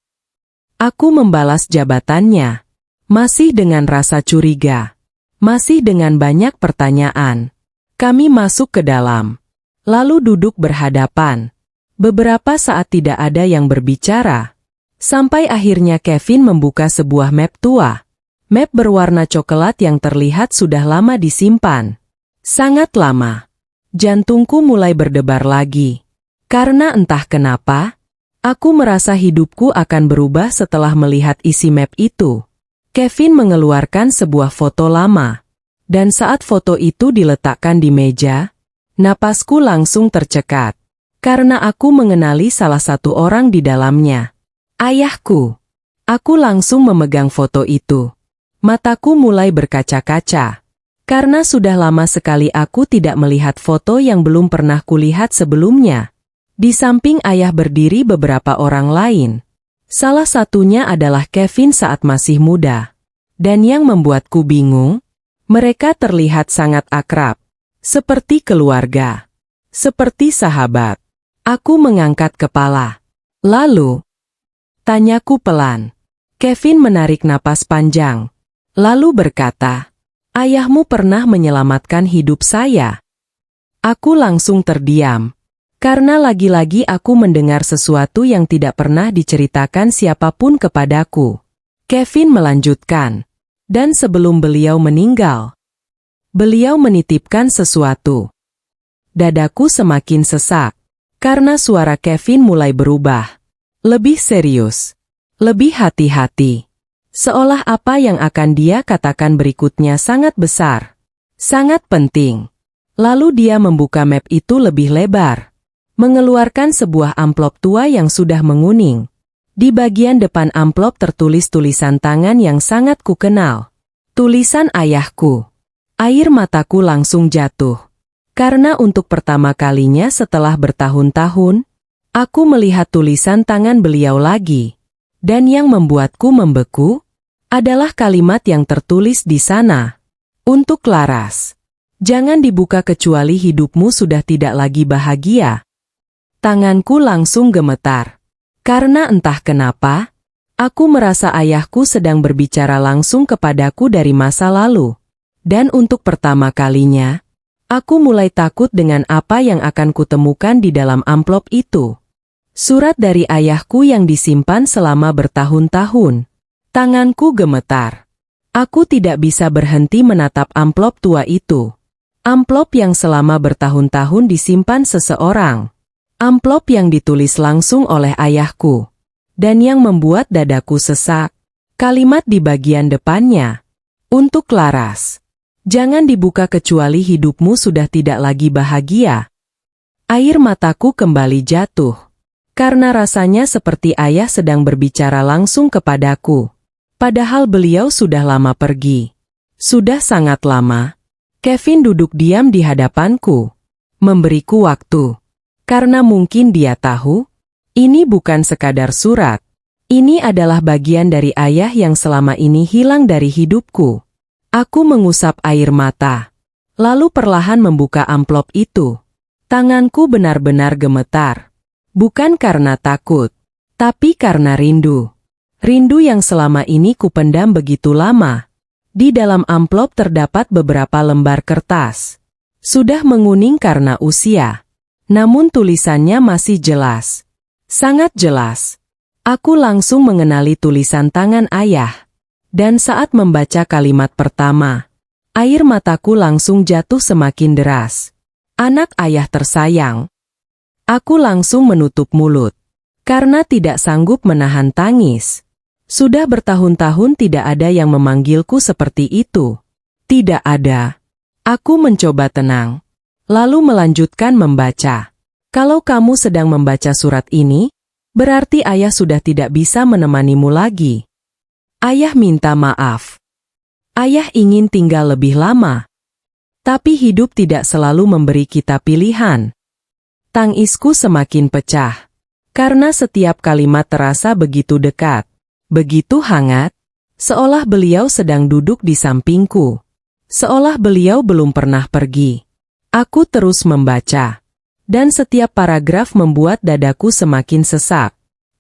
Aku membalas jabatannya. Masih dengan rasa curiga. Masih dengan banyak pertanyaan. Kami masuk ke dalam. Lalu duduk berhadapan. Beberapa saat tidak ada yang berbicara. Sampai akhirnya Kevin membuka sebuah map tua. Map berwarna coklat yang terlihat sudah lama disimpan. Sangat lama. Jantungku mulai berdebar lagi. Karena entah kenapa, aku merasa hidupku akan berubah setelah melihat isi map itu. Kevin mengeluarkan sebuah foto lama. Dan saat foto itu diletakkan di meja, napasku langsung tercekat. Karena aku mengenali salah satu orang di dalamnya. Ayahku. Aku langsung memegang foto itu. Mataku mulai berkaca-kaca. Karena sudah lama sekali aku tidak melihat foto yang belum pernah kulihat sebelumnya. Di samping ayah berdiri beberapa orang lain. Salah satunya adalah Kevin saat masih muda. Dan yang membuatku bingung, mereka terlihat sangat akrab. Seperti keluarga. Seperti sahabat. Aku mengangkat kepala. Lalu, tanyaku pelan. Kevin menarik napas panjang. Lalu berkata, "Ayahmu pernah menyelamatkan hidup saya." Aku langsung terdiam. Karena lagi-lagi aku mendengar sesuatu yang tidak pernah diceritakan siapapun kepadaku. Kevin melanjutkan. Dan sebelum beliau meninggal, beliau menitipkan sesuatu. Dadaku semakin sesak. Karena suara Kevin mulai berubah. Lebih serius. Lebih hati-hati. Seolah apa yang akan dia katakan berikutnya sangat besar. Sangat penting. Lalu dia membuka map itu lebih lebar. Mengeluarkan sebuah amplop tua yang sudah menguning. Di bagian depan amplop tertulis tulisan tangan yang sangat kukenal. Tulisan ayahku. Air mataku langsung jatuh. Karena untuk pertama kalinya setelah bertahun-tahun, aku melihat tulisan tangan beliau lagi. Dan yang membuatku membeku, adalah kalimat yang tertulis di sana. Untuk Laras. Jangan dibuka kecuali hidupmu sudah tidak lagi bahagia. Tanganku langsung gemetar. Karena entah kenapa, aku merasa ayahku sedang berbicara langsung kepadaku dari masa lalu. Dan untuk pertama kalinya, aku mulai takut dengan apa yang akan kutemukan di dalam amplop itu. Surat dari ayahku yang disimpan selama bertahun-tahun. Tanganku gemetar. Aku tidak bisa berhenti menatap amplop tua itu. Amplop yang selama bertahun-tahun disimpan seseorang. Amplop yang ditulis langsung oleh ayahku. Dan yang membuat dadaku sesak. Kalimat di bagian depannya. Untuk Laras. Jangan dibuka kecuali hidupmu sudah tidak lagi bahagia. Air mataku kembali jatuh. Karena rasanya seperti ayah sedang berbicara langsung kepadaku. Padahal beliau sudah lama pergi. Sudah sangat lama. Kevin duduk diam di hadapanku. Memberiku waktu. Karena mungkin dia tahu, ini bukan sekadar surat. Ini adalah bagian dari ayah yang selama ini hilang dari hidupku. Aku mengusap air mata. Lalu perlahan membuka amplop itu. Tanganku benar-benar gemetar. Bukan karena takut, tapi karena rindu. Rindu yang selama ini kupendam begitu lama. Di dalam amplop terdapat beberapa lembar kertas. Sudah menguning karena usia. Namun tulisannya masih jelas. Sangat jelas. Aku langsung mengenali tulisan tangan ayah. Dan saat membaca kalimat pertama, air mataku langsung jatuh semakin deras. Anak ayah tersayang. Aku langsung menutup mulut. Karena tidak sanggup menahan tangis. Sudah bertahun-tahun tidak ada yang memanggilku seperti itu. Tidak ada. Aku mencoba tenang. Lalu melanjutkan membaca. Kalau kamu sedang membaca surat ini, berarti ayah sudah tidak bisa menemanimu lagi. Ayah minta maaf. Ayah ingin tinggal lebih lama. Tapi hidup tidak selalu memberi kita pilihan. Tangisku semakin pecah. Karena setiap kalimat terasa begitu dekat. Begitu hangat. Seolah beliau sedang duduk di sampingku. Seolah beliau belum pernah pergi. Aku terus membaca. Dan setiap paragraf membuat dadaku semakin sesak.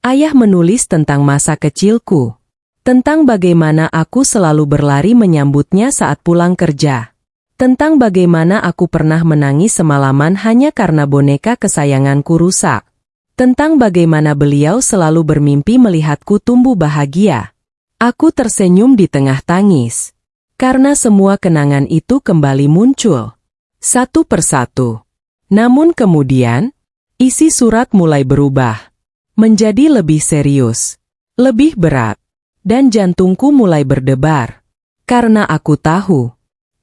Ayah menulis tentang masa kecilku. Tentang bagaimana aku selalu berlari menyambutnya saat pulang kerja. Tentang bagaimana aku pernah menangis semalaman hanya karena boneka kesayanganku rusak. Tentang bagaimana beliau selalu bermimpi melihatku tumbuh bahagia. Aku tersenyum di tengah tangis. Karena semua kenangan itu kembali muncul. Satu persatu. Namun kemudian, isi surat mulai berubah. Menjadi lebih serius. Lebih berat. Dan jantungku mulai berdebar. Karena aku tahu.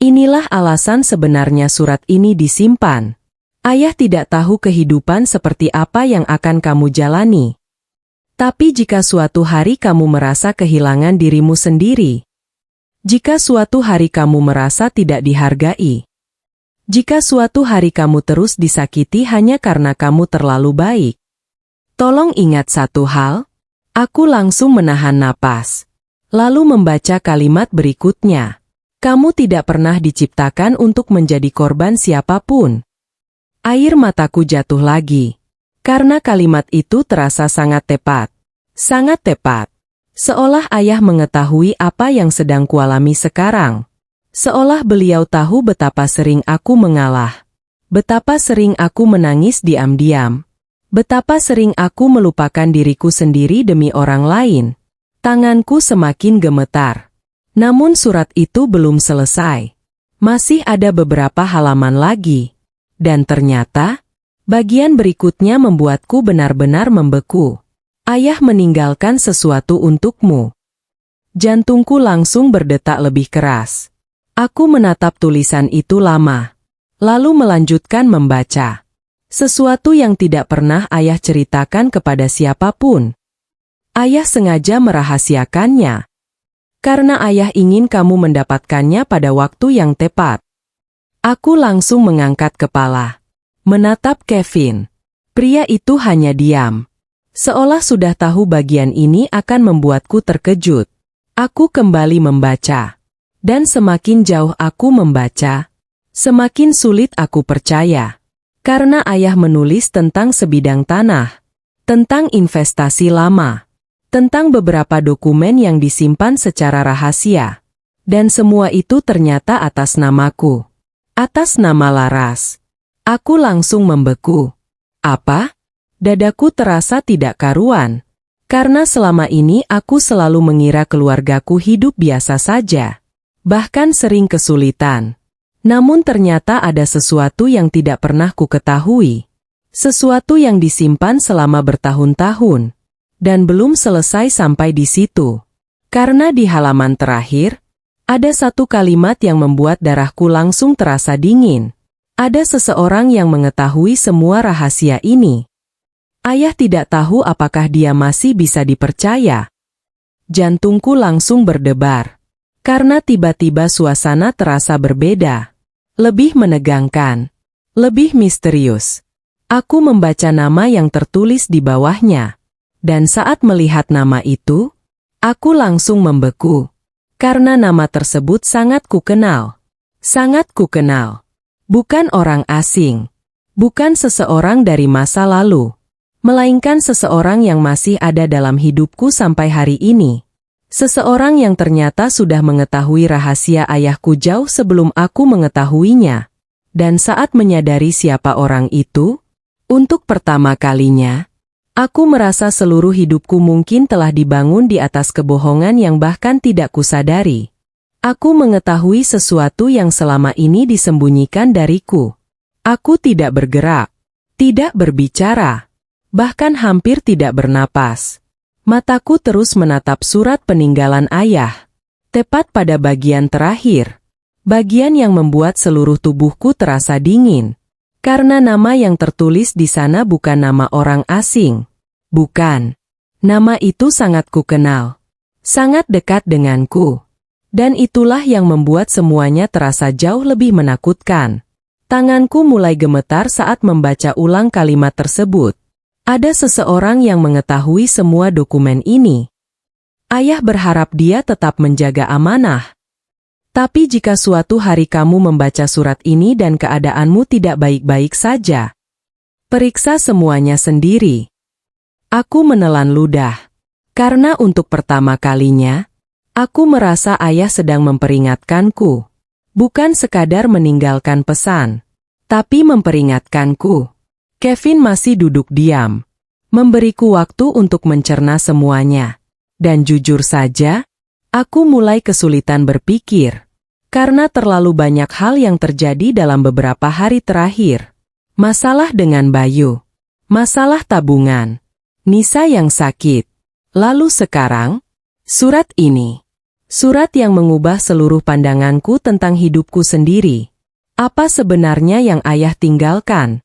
Inilah alasan sebenarnya surat ini disimpan. Ayah tidak tahu kehidupan seperti apa yang akan kamu jalani. Tapi jika suatu hari kamu merasa kehilangan dirimu sendiri. Jika suatu hari kamu merasa tidak dihargai. Jika suatu hari kamu terus disakiti hanya karena kamu terlalu baik. Tolong ingat satu hal. Aku langsung menahan napas. Lalu membaca kalimat berikutnya. Kamu tidak pernah diciptakan untuk menjadi korban siapapun. Air mataku jatuh lagi. Karena kalimat itu terasa sangat tepat. Sangat tepat. Seolah ayah mengetahui apa yang sedang kualami sekarang. Seolah beliau tahu betapa sering aku mengalah. Betapa sering aku menangis diam-diam. Betapa sering aku melupakan diriku sendiri demi orang lain. Tanganku semakin gemetar. Namun surat itu belum selesai. Masih ada beberapa halaman lagi. Dan ternyata, bagian berikutnya membuatku benar-benar membeku. Ayah meninggalkan sesuatu untukmu. Jantungku langsung berdetak lebih keras. Aku menatap tulisan itu lama. Lalu melanjutkan membaca. Sesuatu yang tidak pernah ayah ceritakan kepada siapapun. Ayah sengaja merahasiakannya. Karena ayah ingin kamu mendapatkannya pada waktu yang tepat. Aku langsung mengangkat kepala. Menatap Kevin. Pria itu hanya diam. Seolah sudah tahu bagian ini akan membuatku terkejut. Aku kembali membaca. Dan semakin jauh aku membaca, semakin sulit aku percaya. Karena ayah menulis tentang sebidang tanah, tentang investasi lama, tentang beberapa dokumen yang disimpan secara rahasia. Dan semua itu ternyata atas namaku. Atas nama Laras. Aku langsung membeku. Apa? Dadaku terasa tidak karuan. Karena selama ini aku selalu mengira keluargaku hidup biasa saja. Bahkan sering kesulitan. Namun ternyata ada sesuatu yang tidak pernah ku ketahui. Sesuatu yang disimpan selama bertahun-tahun. Dan belum selesai sampai di situ. Karena di halaman terakhir, ada satu kalimat yang membuat darahku langsung terasa dingin. Ada seseorang yang mengetahui semua rahasia ini. Ayah tidak tahu apakah dia masih bisa dipercaya. Jantungku langsung berdebar. Karena tiba-tiba suasana terasa berbeda. Lebih menegangkan. Lebih misterius. Aku membaca nama yang tertulis di bawahnya. Dan saat melihat nama itu, aku langsung membeku. Karena nama tersebut sangat kukenal. Sangat kukenal. Bukan orang asing. Bukan seseorang dari masa lalu. Melainkan seseorang yang masih ada dalam hidupku sampai hari ini. Seseorang yang ternyata sudah mengetahui rahasia ayahku jauh sebelum aku mengetahuinya. Dan saat menyadari siapa orang itu, untuk pertama kalinya, aku merasa seluruh hidupku mungkin telah dibangun di atas kebohongan yang bahkan tidak kusadari. Aku mengetahui sesuatu yang selama ini disembunyikan dariku. Aku tidak bergerak, tidak berbicara, bahkan hampir tidak bernapas. Mataku terus menatap surat peninggalan ayah. Tepat pada bagian terakhir. Bagian yang membuat seluruh tubuhku terasa dingin. Karena nama yang tertulis di sana bukan nama orang asing. Bukan. Nama itu sangat kukenal. Sangat dekat denganku. Dan itulah yang membuat semuanya terasa jauh lebih menakutkan. Tanganku mulai gemetar saat membaca ulang kalimat tersebut. Ada seseorang yang mengetahui semua dokumen ini. Ayah berharap dia tetap menjaga amanah. Tapi jika suatu hari kamu membaca surat ini dan keadaanmu tidak baik-baik saja, periksa semuanya sendiri. Aku menelan ludah. Karena untuk pertama kalinya, aku merasa ayah sedang memperingatkanku. Bukan sekadar meninggalkan pesan, tapi memperingatkanku. Kevin masih duduk diam, memberiku waktu untuk mencerna semuanya. Dan jujur saja, aku mulai kesulitan berpikir. Karena terlalu banyak hal yang terjadi dalam beberapa hari terakhir. Masalah dengan Bayu. Masalah tabungan. Nisa yang sakit. Lalu sekarang, surat ini. Surat yang mengubah seluruh pandanganku tentang hidupku sendiri. Apa sebenarnya yang ayah tinggalkan?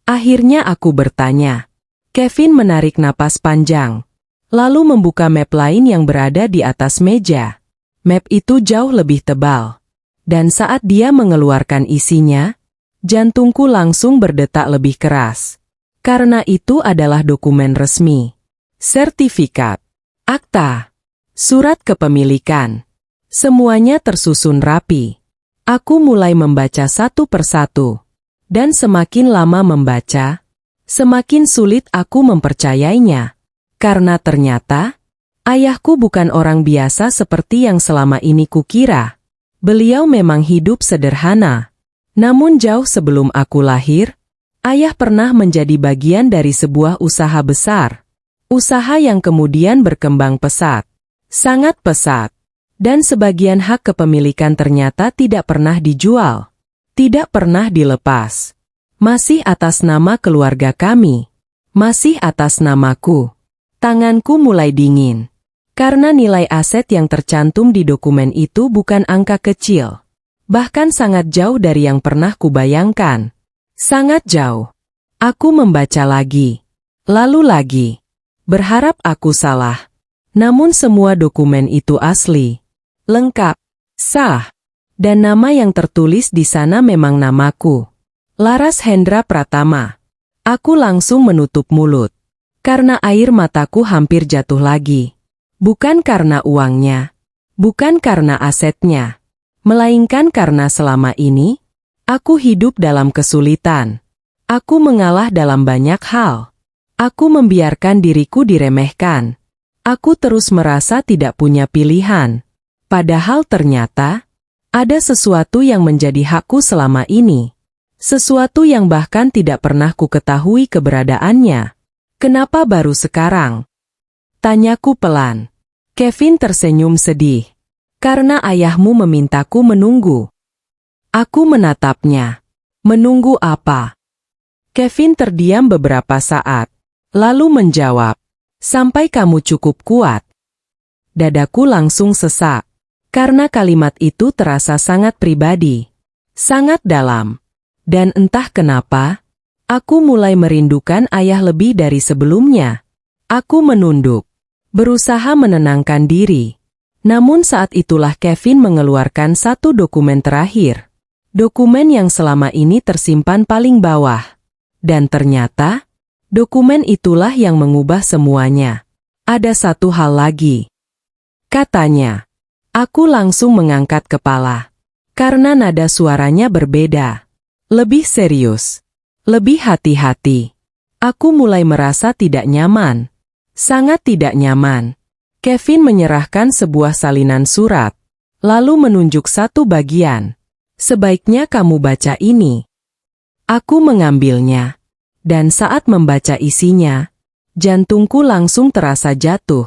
Akhirnya aku bertanya. Kevin menarik napas panjang. Lalu membuka map lain yang berada di atas meja. Map itu jauh lebih tebal. Dan saat dia mengeluarkan isinya, jantungku langsung berdetak lebih keras. Karena itu adalah dokumen resmi. Sertifikat, akta, surat kepemilikan. Semuanya tersusun rapi. Aku mulai membaca satu persatu. Dan semakin lama membaca, semakin sulit aku mempercayainya. Karena ternyata, ayahku bukan orang biasa seperti yang selama ini kukira. Beliau memang hidup sederhana. Namun jauh sebelum aku lahir, ayah pernah menjadi bagian dari sebuah usaha besar. Usaha yang kemudian berkembang pesat. Sangat pesat. Dan sebagian hak kepemilikan ternyata tidak pernah dijual. Tidak pernah dilepas. Masih atas nama keluarga kami. Masih atas namaku. Tanganku mulai dingin. Karena nilai aset yang tercantum di dokumen itu bukan angka kecil. Bahkan sangat jauh dari yang pernah kubayangkan. Sangat jauh. Aku membaca lagi. Lalu lagi. Berharap aku salah. Namun semua dokumen itu asli. Lengkap. Sah. Dan nama yang tertulis di sana memang namaku. Laras Hendra Pratama. Aku langsung menutup mulut. Karena air mataku hampir jatuh lagi. Bukan karena uangnya. Bukan karena asetnya. Melainkan karena selama ini, aku hidup dalam kesulitan. Aku mengalah dalam banyak hal. Aku membiarkan diriku diremehkan. Aku terus merasa tidak punya pilihan. Padahal ternyata, ada sesuatu yang menjadi hakku selama ini. Sesuatu yang bahkan tidak pernah ku ketahui keberadaannya. Kenapa baru sekarang? Tanyaku pelan. Kevin tersenyum sedih. Karena ayahmu memintaku menunggu. Aku menatapnya. Menunggu apa? Kevin terdiam beberapa saat. Lalu menjawab. Sampai kamu cukup kuat. Dadaku langsung sesak. Karena kalimat itu terasa sangat pribadi. Sangat dalam. Dan entah kenapa, aku mulai merindukan ayah lebih dari sebelumnya. Aku menunduk. Berusaha menenangkan diri. Namun saat itulah Kevin mengeluarkan satu dokumen terakhir. Dokumen yang selama ini tersimpan paling bawah. Dan ternyata, dokumen itulah yang mengubah semuanya. Ada satu hal lagi. Katanya. Aku langsung mengangkat kepala. Karena nada suaranya berbeda. Lebih serius. Lebih hati-hati. Aku mulai merasa tidak nyaman. Sangat tidak nyaman. Kevin menyerahkan sebuah salinan surat. Lalu menunjuk satu bagian. Sebaiknya kamu baca ini. Aku mengambilnya. Dan saat membaca isinya, jantungku langsung terasa jatuh.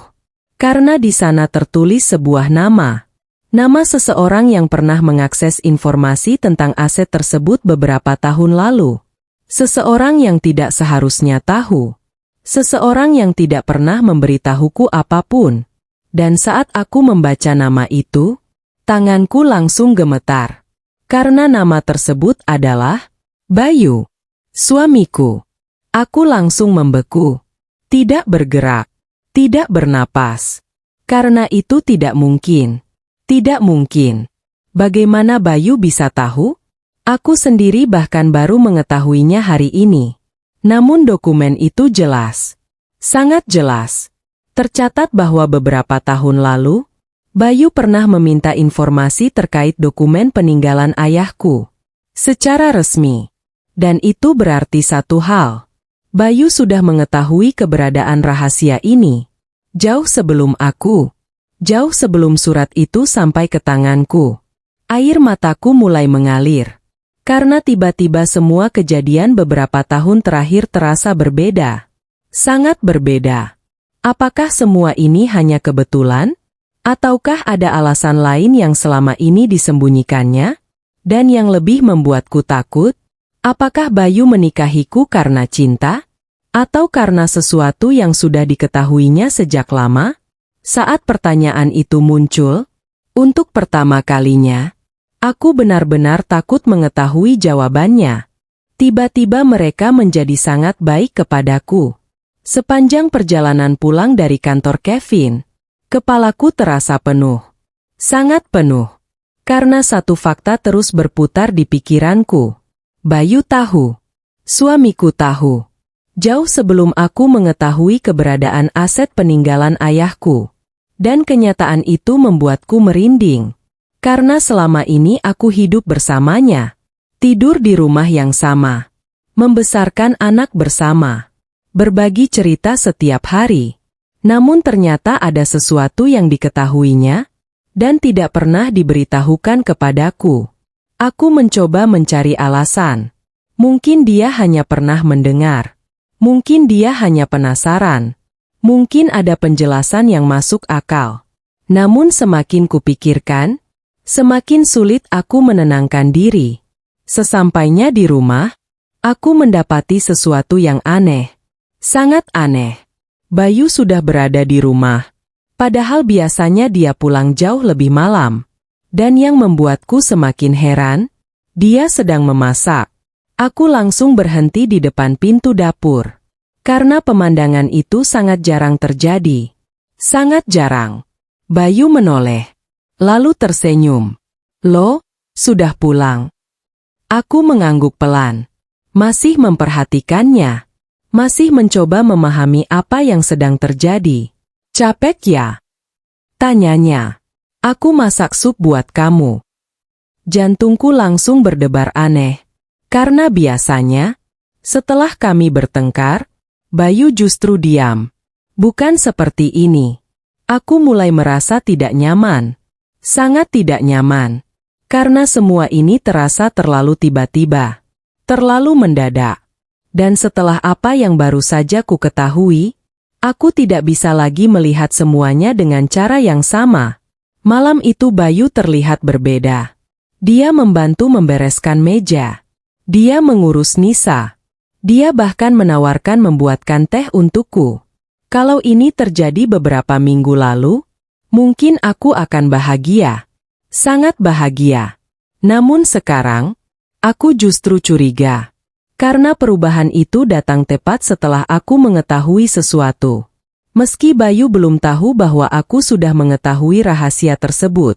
Karena di sana tertulis sebuah nama. Nama seseorang yang pernah mengakses informasi tentang aset tersebut beberapa tahun lalu. Seseorang yang tidak seharusnya tahu. Seseorang yang tidak pernah memberitahuku apapun. Dan saat aku membaca nama itu, tanganku langsung gemetar. Karena nama tersebut adalah Bayu, suamiku. Aku langsung membeku. Tidak bergerak. Tidak bernapas. Karena itu tidak mungkin. Tidak mungkin. Bagaimana Bayu bisa tahu? Aku sendiri bahkan baru mengetahuinya hari ini. Namun dokumen itu jelas. Sangat jelas. Tercatat bahwa beberapa tahun lalu, Bayu pernah meminta informasi terkait dokumen peninggalan ayahku. Secara resmi. Dan itu berarti satu hal. Bayu sudah mengetahui keberadaan rahasia ini. Jauh sebelum aku. Jauh sebelum surat itu sampai ke tanganku. Air mataku mulai mengalir. Karena tiba-tiba semua kejadian beberapa tahun terakhir terasa berbeda. Sangat berbeda. Apakah semua ini hanya kebetulan? Ataukah ada alasan lain yang selama ini disembunyikannya? Dan yang lebih membuatku takut? Apakah Bayu menikahiku karena cinta? Atau karena sesuatu yang sudah diketahuinya sejak lama? Saat pertanyaan itu muncul, untuk pertama kalinya, aku benar-benar takut mengetahui jawabannya. Tiba-tiba mereka menjadi sangat baik kepadaku. Sepanjang perjalanan pulang dari kantor Kevin, kepalaku terasa penuh. Sangat penuh. Karena satu fakta terus berputar di pikiranku. Bayu tahu. Suamiku tahu. Jauh sebelum aku mengetahui keberadaan aset peninggalan ayahku. Dan kenyataan itu membuatku merinding. Karena selama ini aku hidup bersamanya. Tidur di rumah yang sama. Membesarkan anak bersama. Berbagi cerita setiap hari. Namun ternyata ada sesuatu yang diketahuinya, dan tidak pernah diberitahukan kepadaku. Aku mencoba mencari alasan. Mungkin dia hanya pernah mendengar. Mungkin dia hanya penasaran. Mungkin ada penjelasan yang masuk akal. Namun semakin kupikirkan, semakin sulit aku menenangkan diri. Sesampainya di rumah, aku mendapati sesuatu yang aneh. Sangat aneh. Bayu sudah berada di rumah. Padahal biasanya dia pulang jauh lebih malam. Dan yang membuatku semakin heran, dia sedang memasak. Aku langsung berhenti di depan pintu dapur. Karena pemandangan itu sangat jarang terjadi. Sangat jarang. Bayu menoleh. Lalu tersenyum. Loh, sudah pulang. Aku mengangguk pelan. Masih memperhatikannya. Masih mencoba memahami apa yang sedang terjadi. Capek ya? Tanyanya. Aku masak sup buat kamu. Jantungku langsung berdebar aneh. Karena biasanya, setelah kami bertengkar, Bayu justru diam. Bukan seperti ini. Aku mulai merasa tidak nyaman. Sangat tidak nyaman. Karena semua ini terasa terlalu tiba-tiba. Terlalu mendadak. Dan setelah apa yang baru saja ku ketahui, aku tidak bisa lagi melihat semuanya dengan cara yang sama. Malam itu Bayu terlihat berbeda. Dia membantu membereskan meja. Dia mengurus Nisa. Dia bahkan menawarkan membuatkan teh untukku. Kalau ini terjadi beberapa minggu lalu, mungkin aku akan bahagia. Sangat bahagia. Namun sekarang, aku justru curiga. Karena perubahan itu datang tepat setelah aku mengetahui sesuatu. Meski Bayu belum tahu bahwa aku sudah mengetahui rahasia tersebut.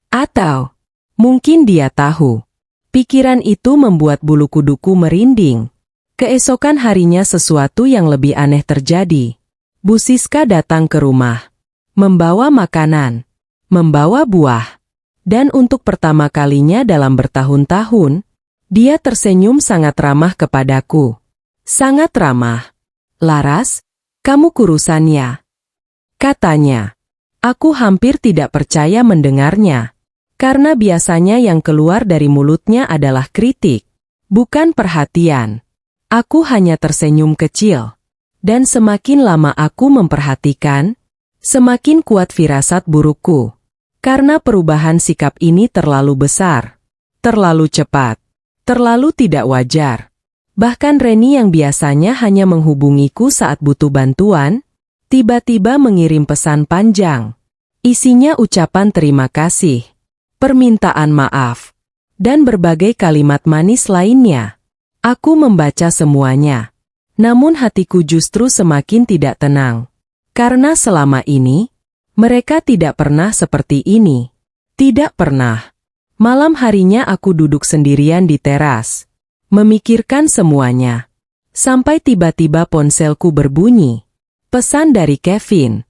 Atau, mungkin dia tahu. Pikiran itu membuat bulu kuduku merinding. Keesokan harinya sesuatu yang lebih aneh terjadi. Bu Siska datang ke rumah. Membawa makanan. Membawa buah. Dan untuk pertama kalinya dalam bertahun-tahun, dia tersenyum sangat ramah kepadaku. Sangat ramah. Laras, kamu kurusannya. Katanya. Aku hampir tidak percaya mendengarnya. Karena biasanya yang keluar dari mulutnya adalah kritik. Bukan perhatian. Aku hanya tersenyum kecil. Dan semakin lama aku memperhatikan, semakin kuat firasat burukku. Karena perubahan sikap ini terlalu besar. Terlalu cepat. Terlalu tidak wajar. Bahkan Reni yang biasanya hanya menghubungiku saat butuh bantuan, tiba-tiba mengirim pesan panjang. Isinya ucapan terima kasih, permintaan maaf, dan berbagai kalimat manis lainnya. Aku membaca semuanya. Namun hatiku justru semakin tidak tenang. Karena selama ini, mereka tidak pernah seperti ini. Tidak pernah. Malam harinya aku duduk sendirian di teras, memikirkan semuanya. Sampai tiba-tiba ponselku berbunyi. Pesan dari Kevin.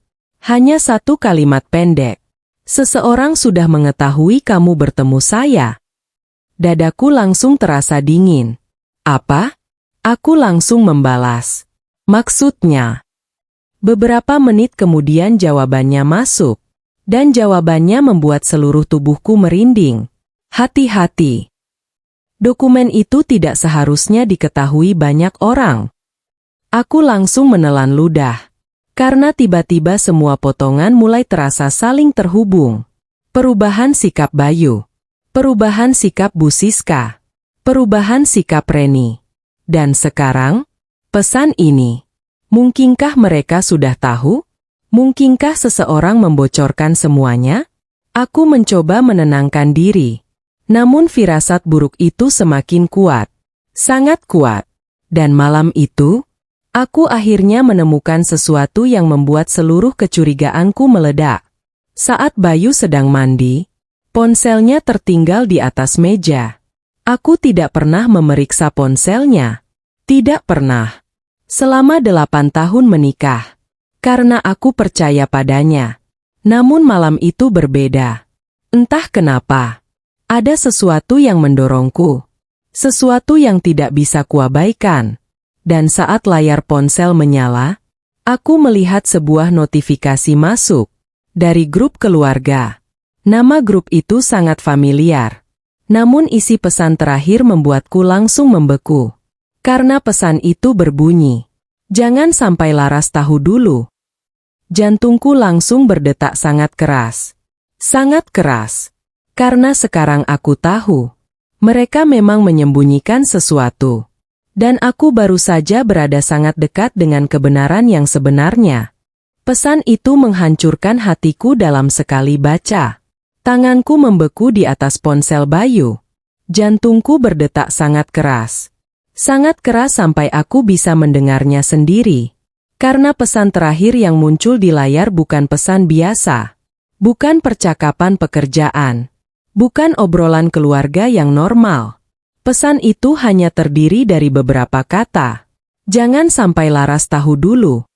Hanya satu kalimat pendek. Seseorang sudah mengetahui kamu bertemu saya. Dadaku langsung terasa dingin. Apa? Aku langsung membalas. Maksudnya? Beberapa menit kemudian jawabannya masuk. Dan jawabannya membuat seluruh tubuhku merinding. Hati-hati. Dokumen itu tidak seharusnya diketahui banyak orang. Aku langsung menelan ludah. Karena tiba-tiba semua potongan mulai terasa saling terhubung. Perubahan sikap Bayu. Perubahan sikap Bu Siska. Perubahan sikap Reni. Dan sekarang, pesan ini. Mungkinkah mereka sudah tahu? Mungkinkah seseorang membocorkan semuanya? Aku mencoba menenangkan diri. Namun firasat buruk itu semakin kuat. Sangat kuat. Dan malam itu, aku akhirnya menemukan sesuatu yang membuat seluruh kecurigaanku meledak. Saat Bayu sedang mandi, ponselnya tertinggal di atas meja. Aku tidak pernah memeriksa ponselnya. Tidak pernah. Selama 8 tahun menikah. Karena aku percaya padanya. Namun malam itu berbeda. Entah kenapa. Ada sesuatu yang mendorongku. Sesuatu yang tidak bisa kuabaikan. Dan saat layar ponsel menyala, aku melihat sebuah notifikasi masuk. Dari grup keluarga. Nama grup itu sangat familiar. Namun isi pesan terakhir membuatku langsung membeku. Karena pesan itu berbunyi, "Jangan sampai Laras tahu dulu." Jantungku langsung berdetak sangat keras. Sangat keras. Karena sekarang aku tahu. Mereka memang menyembunyikan sesuatu. Dan aku baru saja berada sangat dekat dengan kebenaran yang sebenarnya. Pesan itu menghancurkan hatiku dalam sekali baca. Tanganku membeku di atas ponsel Bayu. Jantungku berdetak sangat keras. Sangat keras sampai aku bisa mendengarnya sendiri. Karena pesan terakhir yang muncul di layar bukan pesan biasa. Bukan percakapan pekerjaan. Bukan obrolan keluarga yang normal. Pesan itu hanya terdiri dari beberapa kata. "Jangan sampai Laras tahu dulu."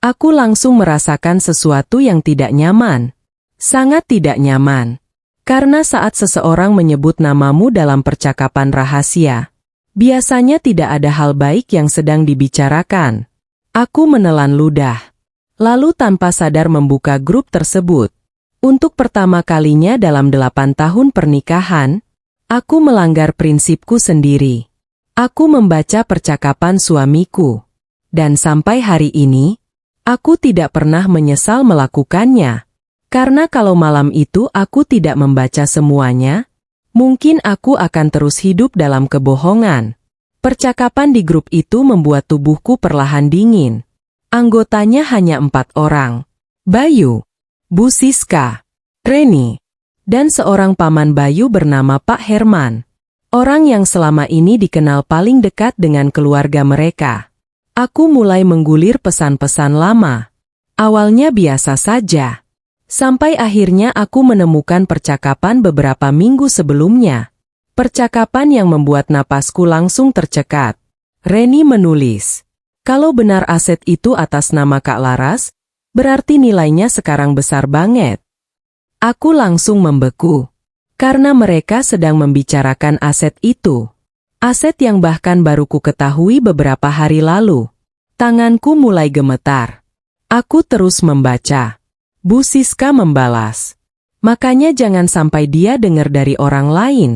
Aku langsung merasakan sesuatu yang tidak nyaman. Sangat tidak nyaman. Karena saat seseorang menyebut namamu dalam percakapan rahasia, biasanya tidak ada hal baik yang sedang dibicarakan. Aku menelan ludah. Lalu tanpa sadar membuka grup tersebut. Untuk pertama kalinya dalam 8 tahun pernikahan, aku melanggar prinsipku sendiri. Aku membaca percakapan suamiku. Dan sampai hari ini, aku tidak pernah menyesal melakukannya. Karena kalau malam itu aku tidak membaca semuanya, mungkin aku akan terus hidup dalam kebohongan. Percakapan di grup itu membuat tubuhku perlahan dingin. Anggotanya hanya 4 orang. Bayu, Bu Siska, Reni, dan seorang paman Bayu bernama Pak Herman. Orang yang selama ini dikenal paling dekat dengan keluarga mereka. Aku mulai menggulir pesan-pesan lama. Awalnya biasa saja. Sampai akhirnya aku menemukan percakapan beberapa minggu sebelumnya. Percakapan yang membuat napasku langsung tercekat. Reni menulis, "Kalau benar aset itu atas nama Kak Laras, berarti nilainya sekarang besar banget." Aku langsung membeku. Karena mereka sedang membicarakan aset itu. Aset yang bahkan baru ku ketahui beberapa hari lalu. Tanganku mulai gemetar. Aku terus membaca. Bu Siska membalas, "Makanya jangan sampai dia dengar dari orang lain."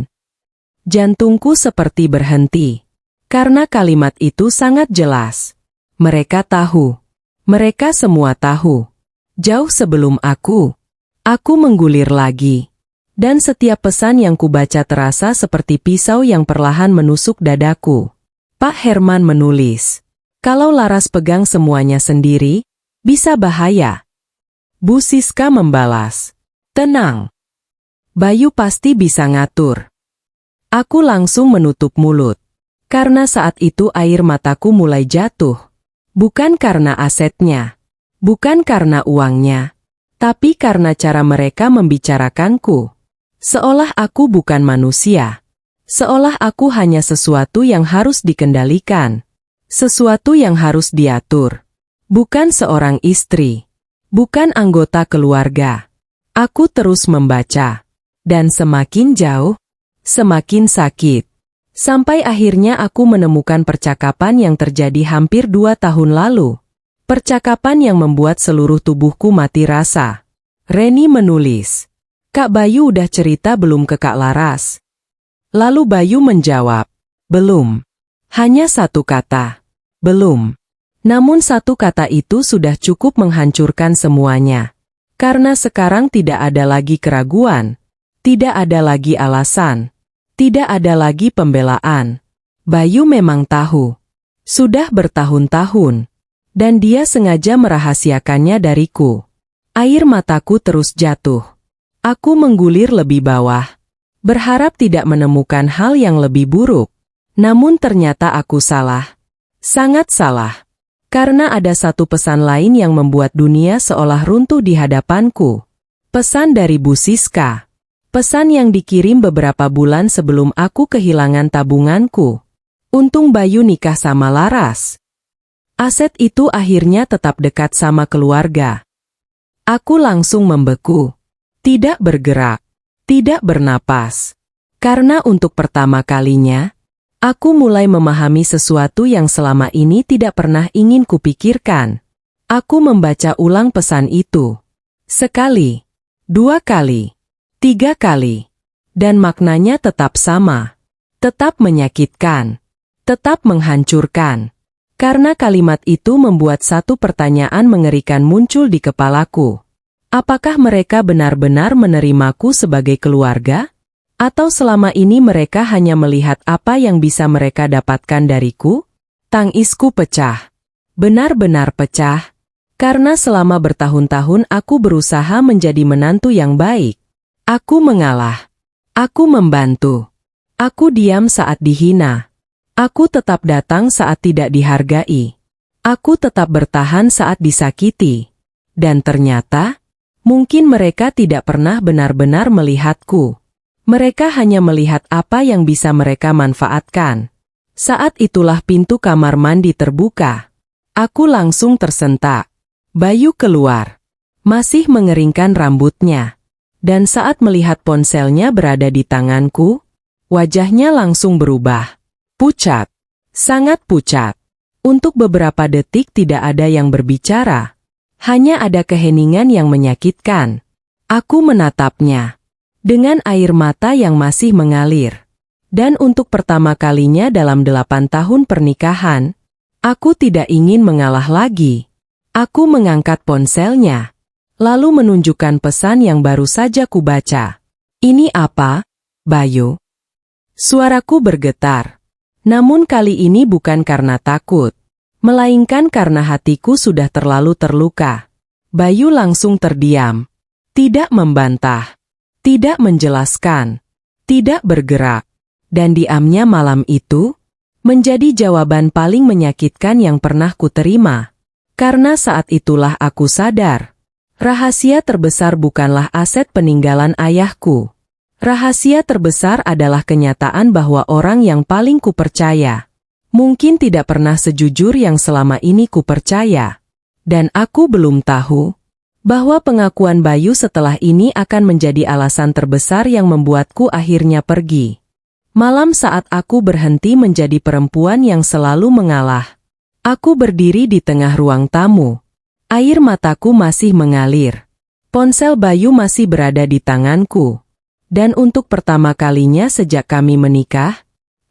Jantungku seperti berhenti. Karena kalimat itu sangat jelas. Mereka tahu. Mereka semua tahu. Jauh sebelum aku. Aku menggulir lagi. Dan setiap pesan yang kubaca terasa seperti pisau yang perlahan menusuk dadaku. Pak Herman menulis, "Kalau Laras pegang semuanya sendiri, bisa bahaya." Bu Siska membalas, "Tenang. Bayu pasti bisa ngatur." Aku langsung menutup mulut. Karena saat itu air mataku mulai jatuh. Bukan karena asetnya. Bukan karena uangnya. Tapi karena cara mereka membicarakanku. Seolah aku bukan manusia. Seolah aku hanya sesuatu yang harus dikendalikan. Sesuatu yang harus diatur. Bukan seorang istri. Bukan anggota keluarga. Aku terus membaca. Dan semakin jauh, semakin sakit. Sampai akhirnya aku menemukan percakapan yang terjadi hampir 2 tahun lalu. Percakapan yang membuat seluruh tubuhku mati rasa. Reni menulis, "Kak Bayu udah cerita belum ke Kak Laras?" Lalu Bayu menjawab, "Belum. Hanya satu kata. Belum." Namun satu kata itu sudah cukup menghancurkan semuanya. Karena sekarang tidak ada lagi keraguan. Tidak ada lagi alasan. Tidak ada lagi pembelaan. Bayu memang tahu. Sudah bertahun-tahun. Dan dia sengaja merahasiakannya dariku. Air mataku terus jatuh. Aku menggulir lebih bawah. Berharap tidak menemukan hal yang lebih buruk. Namun ternyata aku salah. Sangat salah. Karena ada satu pesan lain yang membuat dunia seolah runtuh di hadapanku. Pesan dari Bu Siska. Pesan yang dikirim beberapa bulan sebelum aku kehilangan tabunganku. Untung Bayu nikah sama Laras. Aset itu akhirnya tetap dekat sama keluarga. Aku langsung membeku. Tidak bergerak. Tidak bernapas. Karena untuk pertama kalinya, aku mulai memahami sesuatu yang selama ini tidak pernah ingin kupikirkan. Aku membaca ulang pesan itu. Sekali. 2 kali. 3 kali. Dan maknanya tetap sama. Tetap menyakitkan. Tetap menghancurkan. Karena kalimat itu membuat satu pertanyaan mengerikan muncul di kepalaku. Apakah mereka benar-benar menerimaku sebagai keluarga? Atau selama ini mereka hanya melihat apa yang bisa mereka dapatkan dariku? Tangisku pecah. Benar-benar pecah. Karena selama bertahun-tahun aku berusaha menjadi menantu yang baik. Aku mengalah. Aku membantu. Aku diam saat dihina. Aku tetap datang saat tidak dihargai. Aku tetap bertahan saat disakiti. Dan ternyata, mungkin mereka tidak pernah benar-benar melihatku. Mereka hanya melihat apa yang bisa mereka manfaatkan. Saat itulah pintu kamar mandi terbuka. Aku langsung tersentak. Bayu keluar. Masih mengeringkan rambutnya. Dan saat melihat ponselnya berada di tanganku, wajahnya langsung berubah. Pucat. Sangat pucat. Untuk beberapa detik tidak ada yang berbicara. Hanya ada keheningan yang menyakitkan. Aku menatapnya. Dengan air mata yang masih mengalir. Dan untuk pertama kalinya dalam 8 tahun pernikahan, aku tidak ingin mengalah lagi. Aku mengangkat ponselnya. Lalu menunjukkan pesan yang baru saja kubaca. "Ini apa, Bayu?" Suaraku bergetar. Namun kali ini bukan karena takut. Melainkan karena hatiku sudah terlalu terluka. Bayu langsung terdiam. Tidak membantah. Tidak menjelaskan. Tidak bergerak. Dan diamnya malam itu menjadi jawaban paling menyakitkan yang pernah kuterima. Karena saat itulah aku sadar. Rahasia terbesar bukanlah aset peninggalan ayahku. Rahasia terbesar adalah kenyataan bahwa orang yang paling kupercaya mungkin tidak pernah sejujur yang selama ini kupercaya. Dan aku belum tahu bahwa pengakuan Bayu setelah ini akan menjadi alasan terbesar yang membuatku akhirnya pergi. Malam saat aku berhenti menjadi perempuan yang selalu mengalah. Aku berdiri di tengah ruang tamu. Air mataku masih mengalir. Ponsel Bayu masih berada di tanganku. Dan untuk pertama kalinya sejak kami menikah,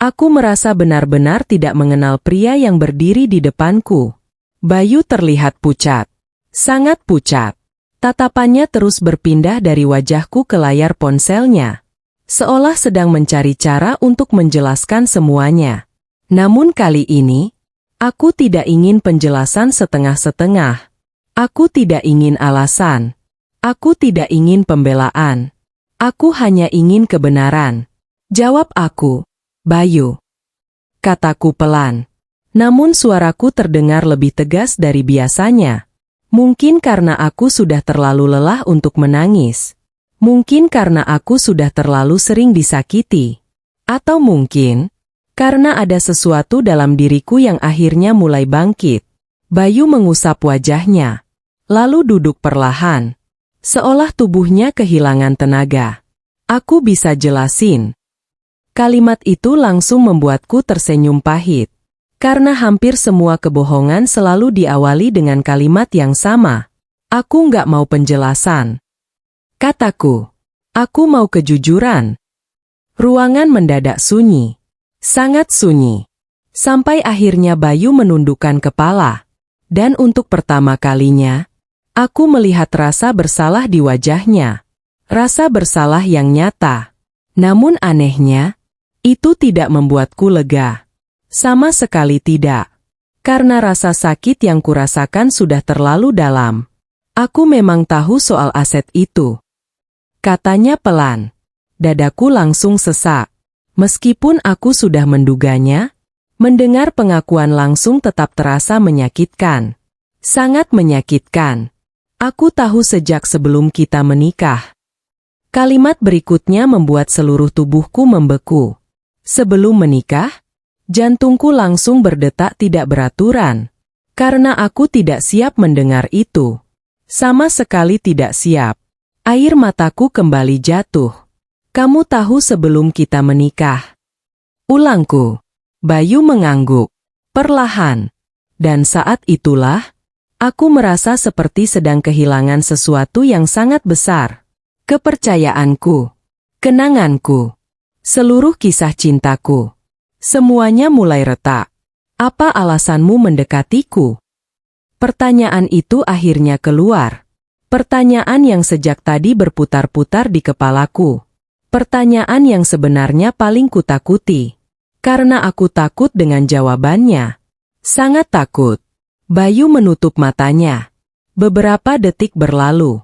aku merasa benar-benar tidak mengenal pria yang berdiri di depanku. Bayu terlihat pucat. Sangat pucat. Tatapannya terus berpindah dari wajahku ke layar ponselnya. Seolah sedang mencari cara untuk menjelaskan semuanya. Namun kali ini, aku tidak ingin penjelasan setengah-setengah. Aku tidak ingin alasan. Aku tidak ingin pembelaan. Aku hanya ingin kebenaran. Jawab aku, Bayu. Kataku pelan. Namun suaraku terdengar lebih tegas dari biasanya. Mungkin karena aku sudah terlalu lelah untuk menangis. Mungkin karena aku sudah terlalu sering disakiti. Atau mungkin karena ada sesuatu dalam diriku yang akhirnya mulai bangkit. Bayu mengusap wajahnya. Lalu duduk perlahan. Seolah tubuhnya kehilangan tenaga. Aku bisa jelasin. Kalimat itu langsung membuatku tersenyum pahit. Karena hampir semua kebohongan selalu diawali dengan kalimat yang sama. Aku nggak mau penjelasan. Kataku. Aku mau kejujuran. Ruangan mendadak sunyi. Sangat sunyi. Sampai akhirnya Bayu menundukkan kepala. Dan untuk pertama kalinya, aku melihat rasa bersalah di wajahnya. Rasa bersalah yang nyata. Namun anehnya, itu tidak membuatku lega. Sama sekali tidak. Karena rasa sakit yang kurasakan sudah terlalu dalam. Aku memang tahu soal aset itu. Katanya pelan. Dadaku langsung sesak. Meskipun aku sudah menduganya, mendengar pengakuan langsung tetap terasa menyakitkan. Sangat menyakitkan. Aku tahu sejak sebelum kita menikah. Kalimat berikutnya membuat seluruh tubuhku membeku. Sebelum menikah, jantungku langsung berdetak tidak beraturan. Karena aku tidak siap mendengar itu. Sama sekali tidak siap. Air mataku kembali jatuh. Kamu tahu sebelum kita menikah. Ulangku. Bayu mengangguk. Perlahan. Dan saat itulah, aku merasa seperti sedang kehilangan sesuatu yang sangat besar. Kepercayaanku. Kenanganku. Seluruh kisah cintaku. Semuanya mulai retak. Apa alasanmu mendekatiku? Pertanyaan itu akhirnya keluar. Pertanyaan yang sejak tadi berputar-putar di kepalaku. Pertanyaan yang sebenarnya paling kutakuti. Karena aku takut dengan jawabannya. Sangat takut. Bayu menutup matanya. Beberapa detik berlalu.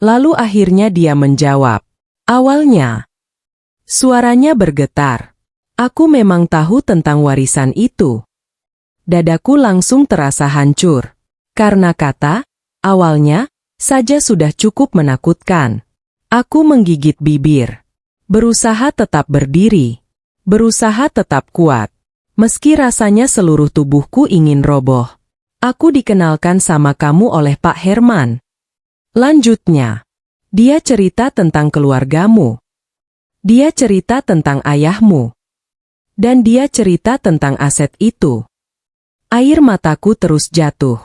Lalu akhirnya dia menjawab. Awalnya. Suaranya bergetar. Aku memang tahu tentang warisan itu. Dadaku langsung terasa hancur. Karena kata, awalnya, saja sudah cukup menakutkan. Aku menggigit bibir. Berusaha tetap berdiri. Berusaha tetap kuat. Meski rasanya seluruh tubuhku ingin roboh. Aku dikenalkan sama kamu oleh Pak Herman. Lanjutnya. Dia cerita tentang keluargamu. Dia cerita tentang ayahmu. Dan dia cerita tentang aset itu. Air mataku terus jatuh.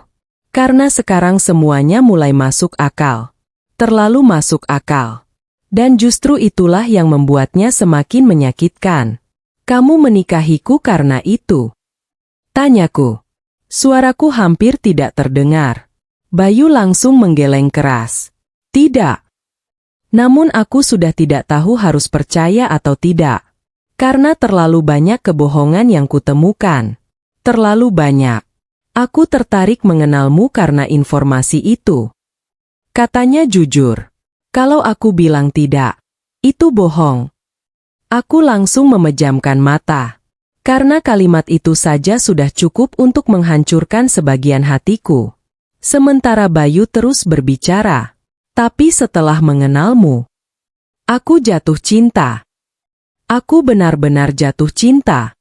Karena sekarang semuanya mulai masuk akal. Terlalu masuk akal. Dan justru itulah yang membuatnya semakin menyakitkan. Kamu menikahiku karena itu? Tanyaku. Suaraku hampir tidak terdengar. Bayu langsung menggeleng keras. Tidak. Namun aku sudah tidak tahu harus percaya atau tidak. Karena terlalu banyak kebohongan yang kutemukan. Terlalu banyak. Aku tertarik mengenalmu karena informasi itu. Katanya jujur. Kalau aku bilang tidak, itu bohong. Aku langsung memejamkan mata. Karena kalimat itu saja sudah cukup untuk menghancurkan sebagian hatiku. Sementara Bayu terus berbicara. Tapi setelah mengenalmu, aku jatuh cinta. Aku benar-benar jatuh cinta.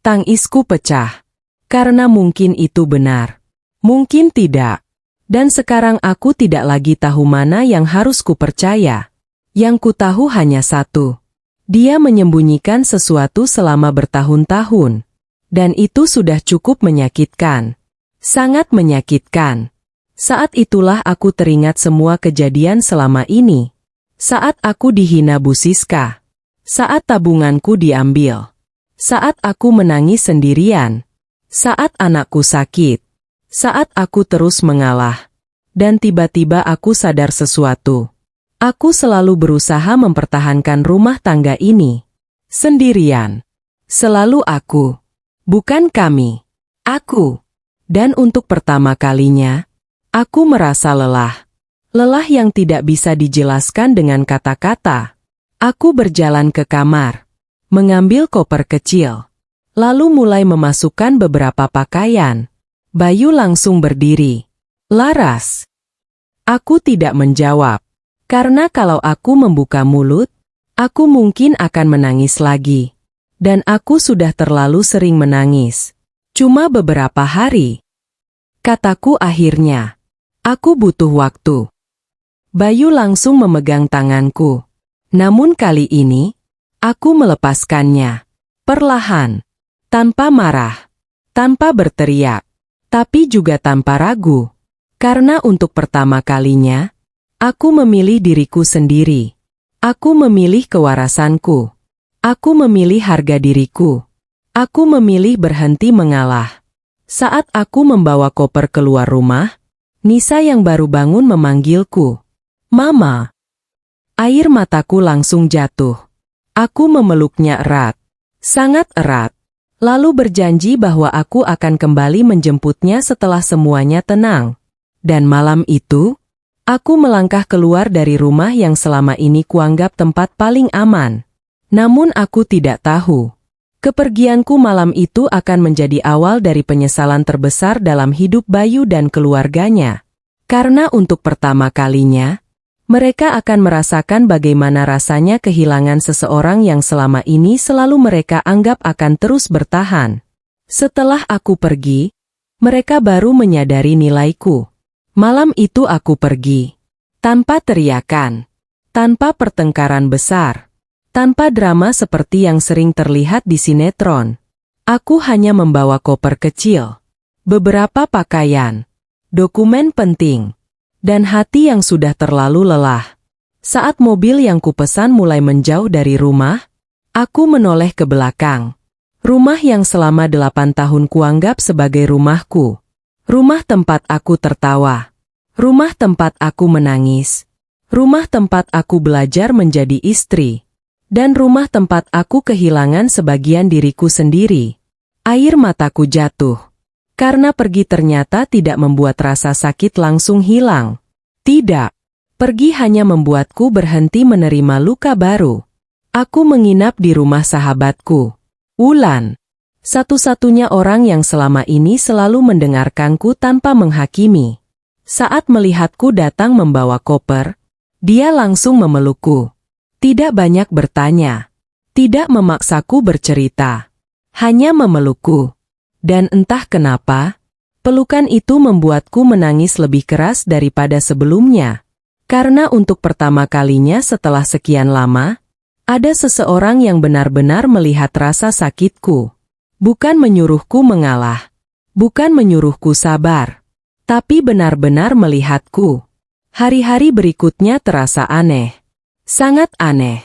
Tangisku pecah. Karena mungkin itu benar. Mungkin tidak. Dan sekarang aku tidak lagi tahu mana yang harus kupercaya. Yang ku tahu hanya satu. Dia menyembunyikan sesuatu selama bertahun-tahun. Dan itu sudah cukup menyakitkan. Sangat menyakitkan. Saat itulah aku teringat semua kejadian selama ini. Saat aku dihina Bu Siska. Saat tabunganku diambil. Saat aku menangis sendirian. Saat anakku sakit. Saat aku terus mengalah. Dan tiba-tiba aku sadar sesuatu. Aku selalu berusaha mempertahankan rumah tangga ini. Sendirian. Selalu aku. Bukan kami. Aku. Dan untuk pertama kalinya, aku merasa lelah. Lelah yang tidak bisa dijelaskan dengan kata-kata. Aku berjalan ke kamar. Mengambil koper kecil. Lalu mulai memasukkan beberapa pakaian. Bayu langsung berdiri. Laras. Aku tidak menjawab. Karena kalau aku membuka mulut, aku mungkin akan menangis lagi. Dan aku sudah terlalu sering menangis. Cuma beberapa hari. Kataku akhirnya. Aku butuh waktu. Bayu langsung memegang tanganku. Namun kali ini, Aku melepaskannya. Perlahan. Tanpa marah. Tanpa berteriak. Tapi juga tanpa ragu. Karena untuk pertama kalinya, aku memilih diriku sendiri. Aku memilih kewarasanku. Aku memilih harga diriku. Aku memilih berhenti mengalah. Saat aku membawa koper keluar rumah, Nisa yang baru bangun memanggilku. Mama. Air mataku langsung jatuh. Aku memeluknya erat. Sangat erat. Lalu berjanji bahwa aku akan kembali menjemputnya setelah semuanya tenang. Dan malam itu, aku melangkah keluar dari rumah yang selama ini kuanggap tempat paling aman. Namun aku tidak tahu. Kepergianku malam itu akan menjadi awal dari penyesalan terbesar dalam hidup Bayu dan keluarganya. Karena untuk pertama kalinya, mereka akan merasakan bagaimana rasanya kehilangan seseorang yang selama ini selalu mereka anggap akan terus bertahan. Setelah aku pergi, mereka baru menyadari nilaiku. Malam itu aku pergi. Tanpa teriakan. Tanpa pertengkaran besar. Tanpa drama seperti yang sering terlihat di sinetron. Aku hanya membawa koper kecil. Beberapa pakaian. Dokumen penting. Dan hati yang sudah terlalu lelah. Saat mobil yang kupesan mulai menjauh dari rumah, aku menoleh ke belakang. Rumah yang selama 8 tahun kuanggap sebagai rumahku. Rumah tempat aku tertawa. Rumah tempat aku menangis. Rumah tempat aku belajar menjadi istri. Dan rumah tempat aku kehilangan sebagian diriku sendiri. Air mataku jatuh. Karena pergi ternyata tidak membuat rasa sakit langsung hilang. Tidak. Pergi hanya membuatku berhenti menerima luka baru. Aku menginap di rumah sahabatku. Wulan. Satu-satunya orang yang selama ini selalu mendengarkanku tanpa menghakimi. Saat melihatku datang membawa koper, dia langsung memelukku. Tidak banyak bertanya. Tidak memaksaku bercerita. Hanya memelukku. Dan entah kenapa, pelukan itu membuatku menangis lebih keras daripada sebelumnya. Karena untuk pertama kalinya setelah sekian lama, ada seseorang yang benar-benar melihat rasa sakitku. Bukan menyuruhku mengalah. Bukan menyuruhku sabar. Tapi benar-benar melihatku. Hari-hari berikutnya terasa aneh. Sangat aneh.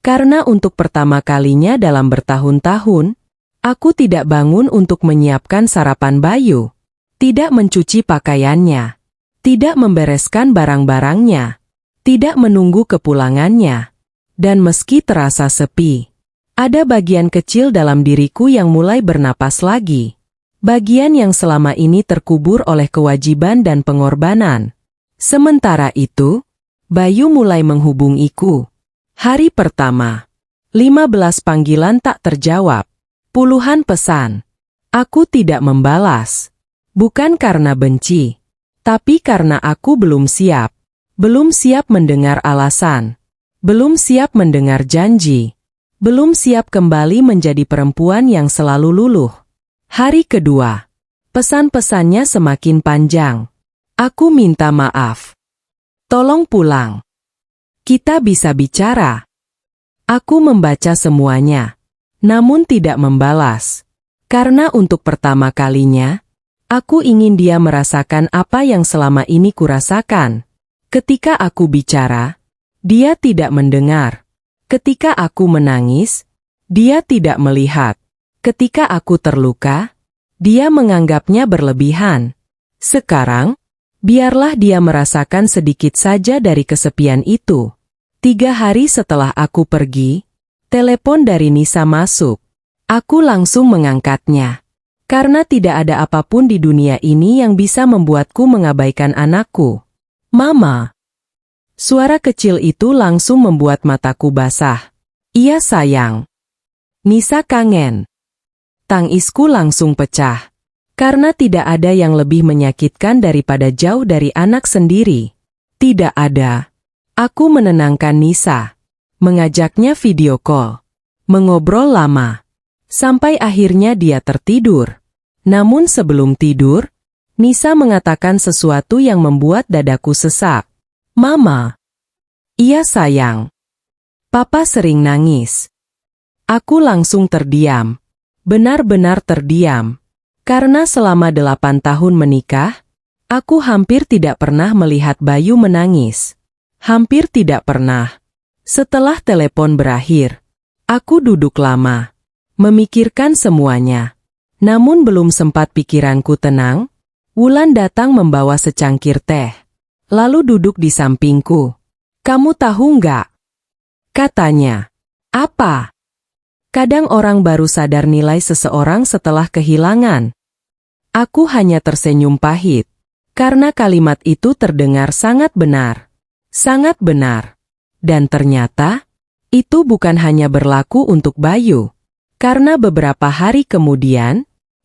Karena untuk pertama kalinya dalam bertahun-tahun, aku tidak bangun untuk menyiapkan sarapan Bayu. Tidak mencuci pakaiannya. Tidak membereskan barang-barangnya. Tidak menunggu kepulangannya. Dan meski terasa sepi, ada bagian kecil dalam diriku yang mulai bernapas lagi. Bagian yang selama ini terkubur oleh kewajiban dan pengorbanan. Sementara itu, Bayu mulai menghubungiku. Hari pertama, 15 panggilan tak terjawab. Puluhan pesan. Aku tidak membalas. Bukan karena benci. Tapi karena aku belum siap. Belum siap mendengar alasan. Belum siap mendengar janji. Belum siap kembali menjadi perempuan yang selalu luluh. Hari kedua. Pesan-pesannya semakin panjang. Aku minta maaf. Tolong pulang. Kita bisa bicara. Aku membaca semuanya. Namun tidak membalas. Karena untuk pertama kalinya, aku ingin dia merasakan apa yang selama ini kurasakan. Ketika aku bicara, dia tidak mendengar. Ketika aku menangis, dia tidak melihat. Ketika aku terluka, dia menganggapnya berlebihan. Sekarang, biarlah dia merasakan sedikit saja dari kesepian itu. 3 hari setelah aku pergi, telepon dari Nisa masuk. Aku langsung mengangkatnya. Karena tidak ada apapun di dunia ini yang bisa membuatku mengabaikan anakku. Mama. Suara kecil itu langsung membuat mataku basah. Iya sayang. Nisa kangen. Tangisku langsung pecah. Karena tidak ada yang lebih menyakitkan daripada jauh dari anak sendiri. Tidak ada. Aku menenangkan Nisa. Mengajaknya video call. Mengobrol lama. Sampai akhirnya dia tertidur. Namun sebelum tidur, Nisa mengatakan sesuatu yang membuat dadaku sesak. Mama. Iya sayang. Papa sering nangis. Aku langsung terdiam. Benar-benar terdiam. Karena selama 8 tahun menikah, aku hampir tidak pernah melihat Bayu menangis. Hampir tidak pernah. Setelah telepon berakhir, aku duduk lama, memikirkan semuanya. Namun belum sempat pikiranku tenang, Wulan datang membawa secangkir teh. Lalu duduk di sampingku. "Kamu tahu nggak?" katanya. "Apa?" Kadang orang baru sadar nilai seseorang setelah kehilangan. Aku hanya tersenyum pahit, karena kalimat itu terdengar sangat benar. Sangat benar. Dan ternyata, itu bukan hanya berlaku untuk Bayu. Karena beberapa hari kemudian,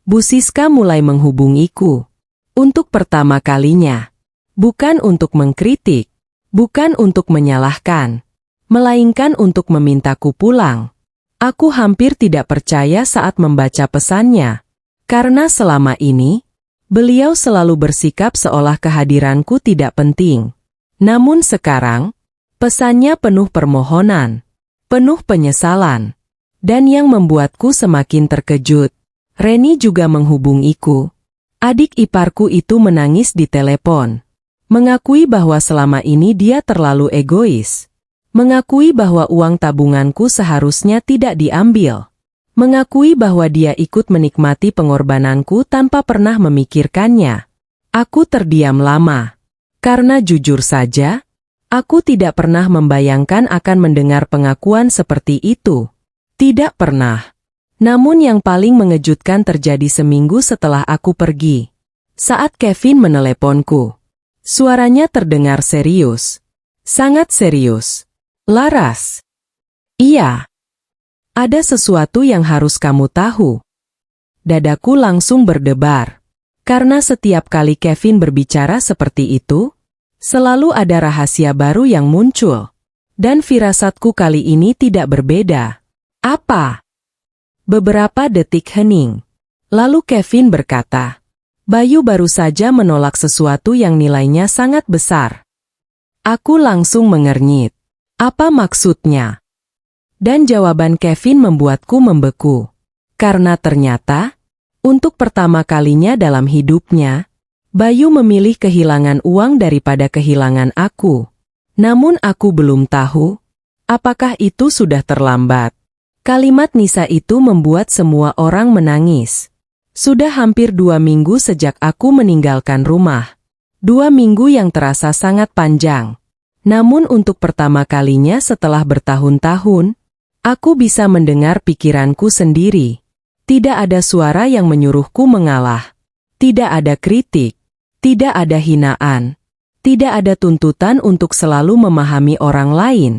Bu Siska mulai menghubungiku. Untuk pertama kalinya. Bukan untuk mengkritik, bukan untuk menyalahkan, melainkan untuk memintaku pulang. Aku hampir tidak percaya saat membaca pesannya, karena selama ini, beliau selalu bersikap seolah kehadiranku tidak penting. Namun sekarang, pesannya penuh permohonan, penuh penyesalan, dan yang membuatku semakin terkejut. Reni juga menghubungiku. Adik iparku itu menangis di telepon, mengakui bahwa selama ini dia terlalu egois. Mengakui bahwa uang tabunganku seharusnya tidak diambil. Mengakui bahwa dia ikut menikmati pengorbananku tanpa pernah memikirkannya. Aku terdiam lama. Karena jujur saja, aku tidak pernah membayangkan akan mendengar pengakuan seperti itu. Tidak pernah. Namun yang paling mengejutkan terjadi seminggu setelah aku pergi. Saat Kevin meneleponku. Suaranya terdengar serius. Sangat serius. "Laras." "Iya. Ada sesuatu yang harus kamu tahu." Dadaku langsung berdebar. Karena setiap kali Kevin berbicara seperti itu, selalu ada rahasia baru yang muncul. Dan firasatku kali ini tidak berbeda. "Apa?" Beberapa detik hening. Lalu Kevin berkata, "Bayu baru saja menolak sesuatu yang nilainya sangat besar." Aku langsung mengernyit. Apa maksudnya? Dan jawaban Kevin membuatku membeku. Karena ternyata, untuk pertama kalinya dalam hidupnya, Bayu memilih kehilangan uang daripada kehilangan aku. Namun aku belum tahu, apakah itu sudah terlambat. Kalimat Nisa itu membuat semua orang menangis. Sudah hampir 2 minggu sejak aku meninggalkan rumah. 2 minggu yang terasa sangat panjang. Namun untuk pertama kalinya setelah bertahun-tahun, aku bisa mendengar pikiranku sendiri. Tidak ada suara yang menyuruhku mengalah. Tidak ada kritik. Tidak ada hinaan. Tidak ada tuntutan untuk selalu memahami orang lain.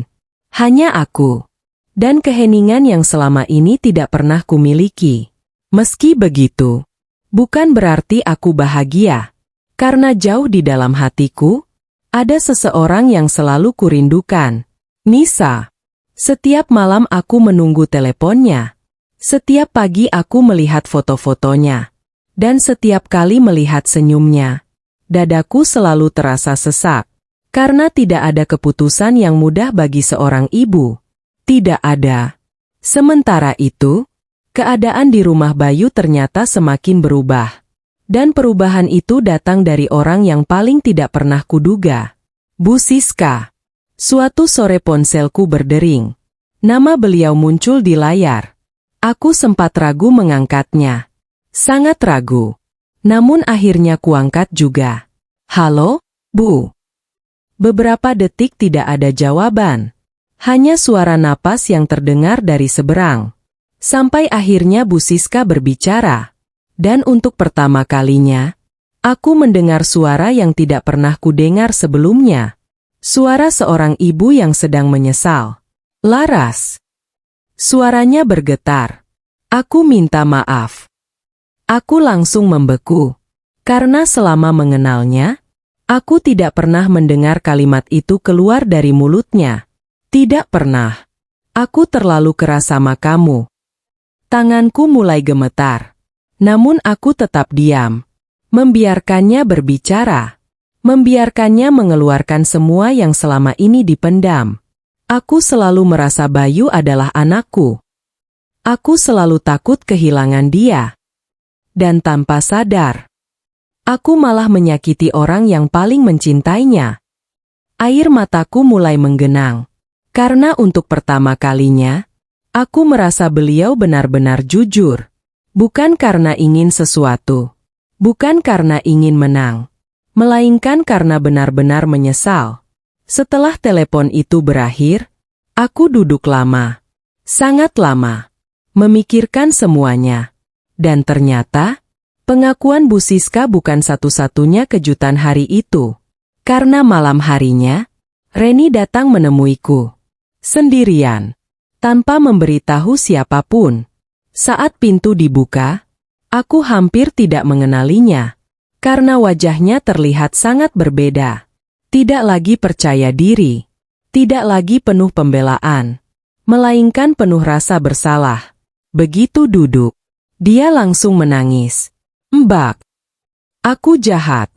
Hanya aku. Dan keheningan yang selama ini tidak pernah kumiliki. Meski begitu, bukan berarti aku bahagia. Karena jauh di dalam hatiku, ada seseorang yang selalu kurindukan. Nisa. Setiap malam aku menunggu teleponnya. Setiap pagi aku melihat foto-fotonya. Dan setiap kali melihat senyumnya, dadaku selalu terasa sesak. Karena tidak ada keputusan yang mudah bagi seorang ibu. Tidak ada. Sementara itu, keadaan di rumah Bayu ternyata semakin berubah. Dan perubahan itu datang dari orang yang paling tidak pernah kuduga. Bu Siska. Suatu sore ponselku berdering. Nama beliau muncul di layar. Aku sempat ragu mengangkatnya. Sangat ragu. Namun akhirnya kuangkat juga. "Halo, Bu." Beberapa detik tidak ada jawaban. Hanya suara napas yang terdengar dari seberang. Sampai akhirnya Bu Siska berbicara. Dan untuk pertama kalinya, aku mendengar suara yang tidak pernah kudengar sebelumnya. Suara seorang ibu yang sedang menyesal. "Laras." Suaranya bergetar. "Aku minta maaf." Aku langsung membeku. Karena selama mengenalnya, aku tidak pernah mendengar kalimat itu keluar dari mulutnya. Tidak pernah. "Aku terlalu keras sama kamu." Tanganku mulai gemetar. Namun aku tetap diam. Membiarkannya berbicara. Membiarkannya mengeluarkan semua yang selama ini dipendam. Aku selalu merasa Bayu adalah anakku. Aku selalu takut kehilangan dia. Dan tanpa sadar, aku malah menyakiti orang yang paling mencintainya. Air mataku mulai menggenang. Karena untuk pertama kalinya, aku merasa beliau benar-benar jujur. Bukan karena ingin sesuatu. Bukan karena ingin menang. Melainkan karena benar-benar menyesal. Setelah telepon itu berakhir, aku duduk lama. Sangat lama. Memikirkan semuanya. Dan ternyata, pengakuan Bu Siska bukan satu-satunya kejutan hari itu. Karena malam harinya, Reni datang menemuiku. Sendirian. Tanpa memberitahu siapapun. Saat pintu dibuka, aku hampir tidak mengenalinya. Karena wajahnya terlihat sangat berbeda. Tidak lagi percaya diri. Tidak lagi penuh pembelaan. Melainkan penuh rasa bersalah. Begitu duduk, dia langsung menangis. Mbak, aku jahat.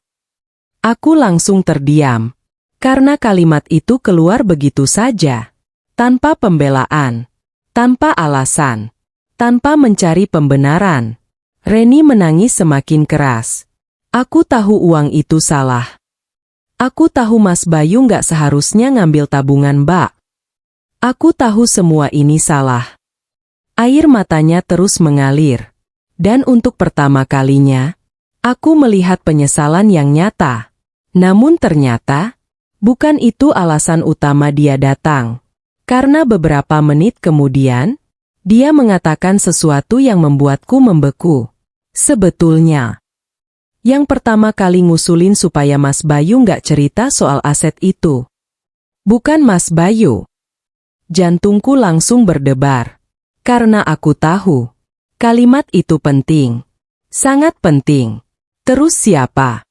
Aku langsung terdiam. Karena kalimat itu keluar begitu saja. Tanpa pembelaan. Tanpa alasan. Tanpa mencari pembenaran. Reni menangis semakin keras. Aku tahu uang itu salah. Aku tahu Mas Bayu nggak seharusnya ngambil tabungan Mbak. Aku tahu semua ini salah. Air matanya terus mengalir. Dan untuk pertama kalinya, aku melihat penyesalan yang nyata. Namun ternyata, bukan itu alasan utama dia datang. Karena beberapa menit kemudian, dia mengatakan sesuatu yang membuatku membeku. Sebetulnya, yang pertama kali ngusulin supaya Mas Bayu nggak cerita soal aset itu. Bukan Mas Bayu. Jantungku langsung berdebar. Karena aku tahu, kalimat itu penting. Sangat penting. Terus siapa?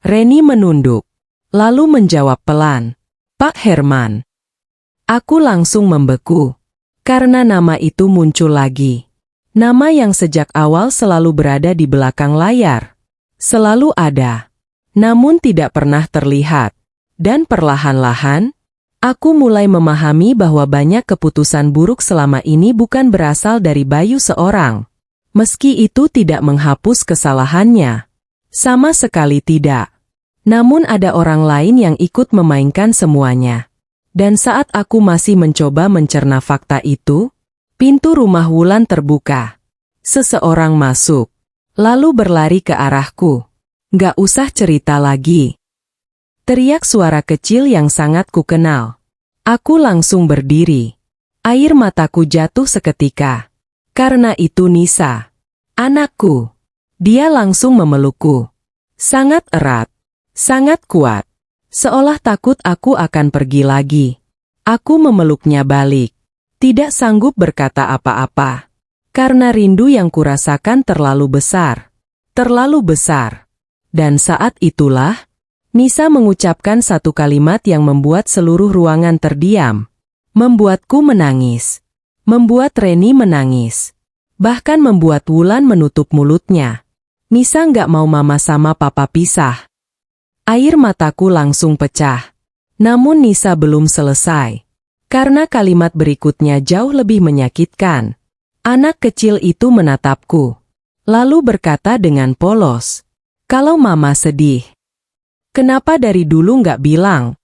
Reni menunduk. Lalu menjawab pelan. Pak Herman. Aku langsung membeku. Karena nama itu muncul lagi. Nama yang sejak awal selalu berada di belakang layar. Selalu ada. Namun tidak pernah terlihat. Dan perlahan-lahan, aku mulai memahami bahwa banyak keputusan buruk selama ini bukan berasal dari Bayu seorang. Meski itu tidak menghapus kesalahannya. Sama sekali tidak. Namun ada orang lain yang ikut memainkan semuanya. Dan saat aku masih mencoba mencerna fakta itu, pintu rumah Wulan terbuka. Seseorang masuk. Lalu berlari ke arahku. Nggak usah cerita lagi. Teriak suara kecil yang sangat kukenal. Aku langsung berdiri. Air mataku jatuh seketika. Karena itu Nisa. Anakku. Dia langsung memelukku. Sangat erat. Sangat kuat. Seolah takut aku akan pergi lagi. Aku memeluknya balik. Tidak sanggup berkata apa-apa. Karena rindu yang kurasakan terlalu besar. Terlalu besar. Dan saat itulah, Nisa mengucapkan satu kalimat yang membuat seluruh ruangan terdiam. Membuatku menangis. Membuat Reni menangis. Bahkan membuat Wulan menutup mulutnya. Nisa nggak mau mama sama papa pisah. Air mataku langsung pecah. Namun Nisa belum selesai. Karena kalimat berikutnya jauh lebih menyakitkan. Anak kecil itu menatapku. Lalu berkata dengan polos. Kalau mama sedih. Kenapa dari dulu nggak bilang?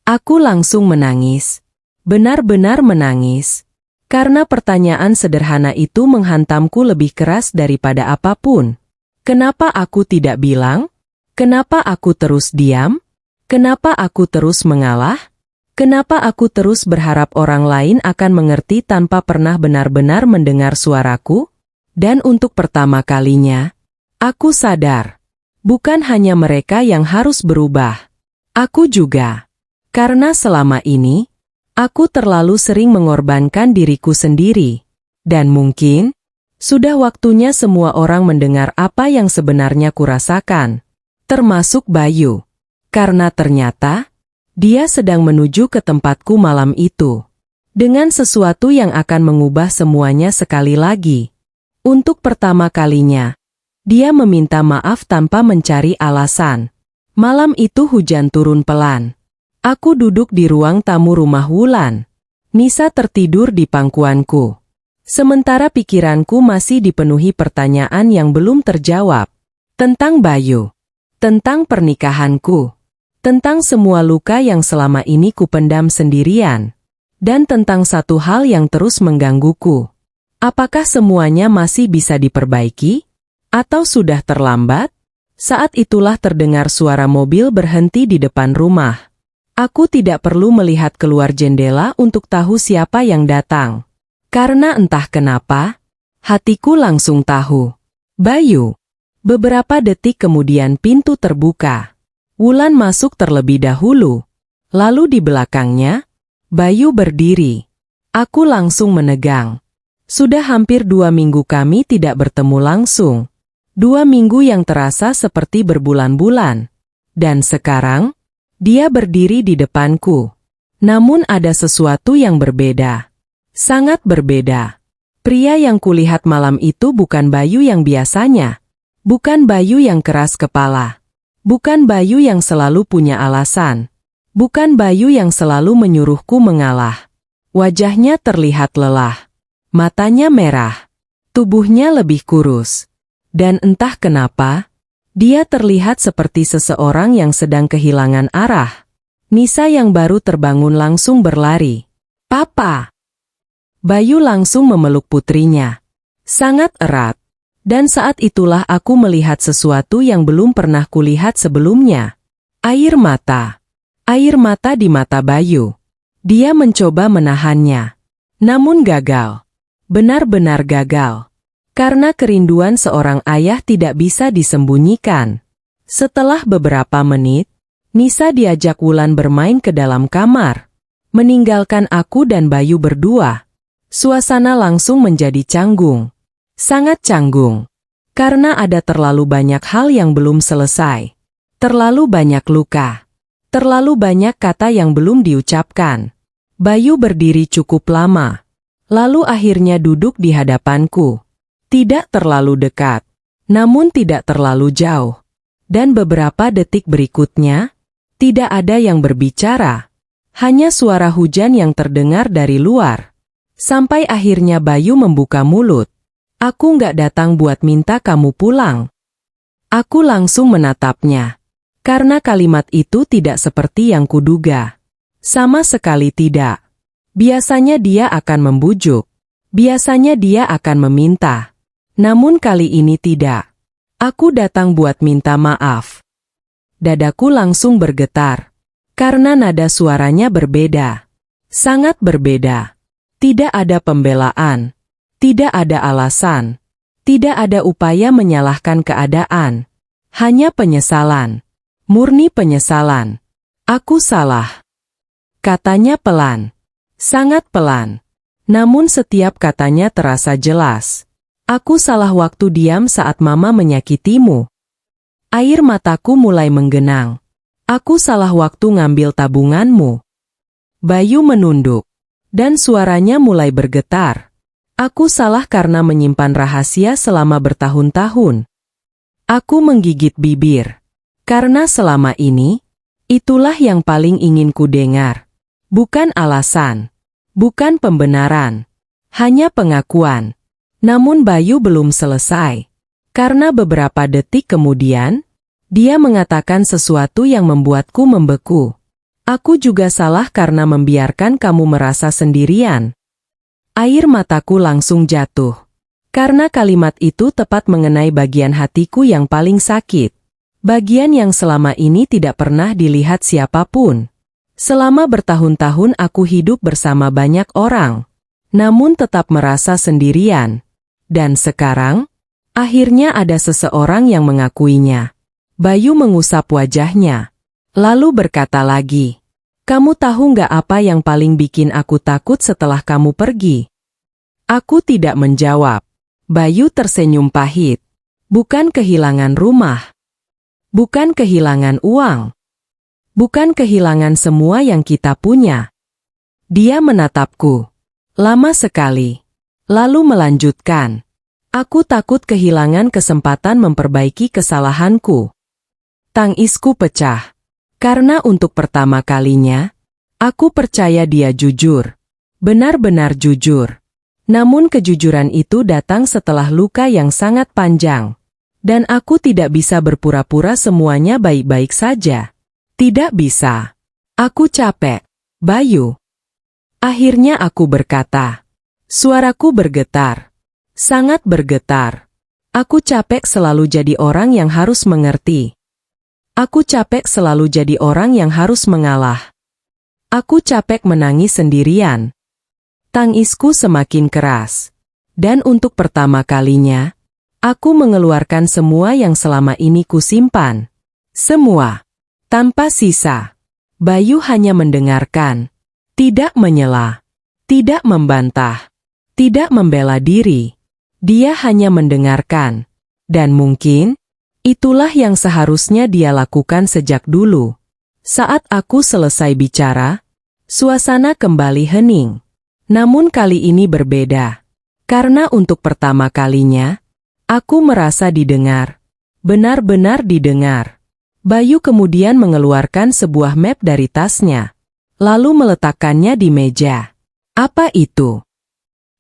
Aku langsung menangis. Benar-benar menangis. Karena pertanyaan sederhana itu menghantamku lebih keras daripada apapun. Kenapa aku tidak bilang? Kenapa aku terus diam? Kenapa aku terus mengalah? Kenapa aku terus berharap orang lain akan mengerti tanpa pernah benar-benar mendengar suaraku? Dan untuk pertama kalinya, aku sadar. Bukan hanya mereka yang harus berubah. Aku juga. Karena selama ini, aku terlalu sering mengorbankan diriku sendiri. Dan mungkin, sudah waktunya semua orang mendengar apa yang sebenarnya kurasakan. Termasuk Bayu. Karena ternyata, dia sedang menuju ke tempatku malam itu. Dengan sesuatu yang akan mengubah semuanya sekali lagi. Untuk pertama kalinya, dia meminta maaf tanpa mencari alasan. Malam itu hujan turun pelan. Aku duduk di ruang tamu rumah Wulan. Nisa tertidur di pangkuanku. Sementara pikiranku masih dipenuhi pertanyaan yang belum terjawab. Tentang Bayu. Tentang pernikahanku. Tentang semua luka yang selama ini kupendam sendirian. Dan tentang satu hal yang terus menggangguku. Apakah semuanya masih bisa diperbaiki? Atau sudah terlambat? Saat itulah terdengar suara mobil berhenti di depan rumah. Aku tidak perlu melihat keluar jendela untuk tahu siapa yang datang. Karena entah kenapa, hatiku langsung tahu. Bayu. Beberapa detik kemudian pintu terbuka. Wulan masuk terlebih dahulu. Lalu di belakangnya, Bayu berdiri. Aku langsung menegang. Sudah hampir 2 minggu kami tidak bertemu langsung. 2 minggu yang terasa seperti berbulan-bulan. Dan sekarang, dia berdiri di depanku. Namun ada sesuatu yang berbeda. Sangat berbeda. Pria yang kulihat malam itu bukan Bayu yang biasanya. Bukan Bayu yang keras kepala. Bukan Bayu yang selalu punya alasan. Bukan Bayu yang selalu menyuruhku mengalah. Wajahnya terlihat lelah. Matanya merah. Tubuhnya lebih kurus. Dan entah kenapa, dia terlihat seperti seseorang yang sedang kehilangan arah. Nisa yang baru terbangun langsung berlari. "Papa!" Bayu langsung memeluk putrinya. Sangat erat. Dan saat itulah aku melihat sesuatu yang belum pernah kulihat sebelumnya. Air mata. Air mata di mata Bayu. Dia mencoba menahannya. Namun gagal. Benar-benar gagal. Karena kerinduan seorang ayah tidak bisa disembunyikan. Setelah beberapa menit, Nisa diajak Wulan bermain ke dalam kamar. Meninggalkan aku dan Bayu berdua. Suasana langsung menjadi canggung. Sangat canggung. Karena ada terlalu banyak hal yang belum selesai. Terlalu banyak luka. Terlalu banyak kata yang belum diucapkan. Bayu berdiri cukup lama. Lalu akhirnya duduk di hadapanku. Tidak terlalu dekat, namun tidak terlalu jauh. Dan beberapa detik berikutnya, tidak ada yang berbicara. Hanya suara hujan yang terdengar dari luar. Sampai akhirnya Bayu membuka mulut. "Aku nggak datang buat minta kamu pulang." Aku langsung menatapnya. Karena kalimat itu tidak seperti yang kuduga. Sama sekali tidak. Biasanya dia akan membujuk. Biasanya dia akan meminta. Namun kali ini tidak. Aku datang buat minta maaf. Dadaku langsung bergetar. Karena nada suaranya berbeda. Sangat berbeda. Tidak ada pembelaan. Tidak ada alasan. Tidak ada upaya menyalahkan keadaan. Hanya penyesalan. Murni penyesalan. "Aku salah." Katanya pelan. Sangat pelan. Namun setiap katanya terasa jelas. "Aku salah waktu diam saat mama menyakitimu." Air mataku mulai menggenang. "Aku salah waktu ngambil tabunganmu." Bayu menunduk. Dan suaranya mulai bergetar. "Aku salah karena menyimpan rahasia selama bertahun-tahun." Aku menggigit bibir. Karena selama ini, itulah yang paling ingin ku dengar. Bukan alasan. Bukan pembenaran. Hanya pengakuan. Namun Bayu belum selesai. Karena beberapa detik kemudian, dia mengatakan sesuatu yang membuatku membeku. "Aku juga salah karena membiarkan kamu merasa sendirian." Air mataku langsung jatuh. Karena kalimat itu tepat mengenai bagian hatiku yang paling sakit. Bagian yang selama ini tidak pernah dilihat siapapun. Selama bertahun-tahun aku hidup bersama banyak orang. Namun tetap merasa sendirian. Dan sekarang, akhirnya ada seseorang yang mengakuinya. Bayu mengusap wajahnya. Lalu berkata lagi, "Kamu tahu nggak apa yang paling bikin aku takut setelah kamu pergi?" Aku tidak menjawab. Bayu tersenyum pahit. "Bukan kehilangan rumah. Bukan kehilangan uang. Bukan kehilangan semua yang kita punya." Dia menatapku. Lama sekali. Lalu melanjutkan. "Aku takut kehilangan kesempatan memperbaiki kesalahanku." Tangisku pecah. Karena untuk pertama kalinya, aku percaya dia jujur. Benar-benar jujur. Namun kejujuran itu datang setelah luka yang sangat panjang. Dan aku tidak bisa berpura-pura semuanya baik-baik saja. Tidak bisa. Aku capek, Bayu. Akhirnya aku berkata. Suaraku bergetar. Sangat bergetar. Aku capek selalu jadi orang yang harus mengerti. Aku capek selalu jadi orang yang harus mengalah. Aku capek menangis sendirian. Tangisku semakin keras. Dan untuk pertama kalinya, aku mengeluarkan semua yang selama ini kusimpan. Semua. Tanpa sisa. Bayu hanya mendengarkan. Tidak menyela. Tidak membantah. Tidak membela diri. Dia hanya mendengarkan. Dan mungkin, itulah yang seharusnya dia lakukan sejak dulu. Saat aku selesai bicara, suasana kembali hening. Namun kali ini berbeda. Karena untuk pertama kalinya, aku merasa didengar. Benar-benar didengar. Bayu kemudian mengeluarkan sebuah map dari tasnya. Lalu meletakkannya di meja. Apa itu?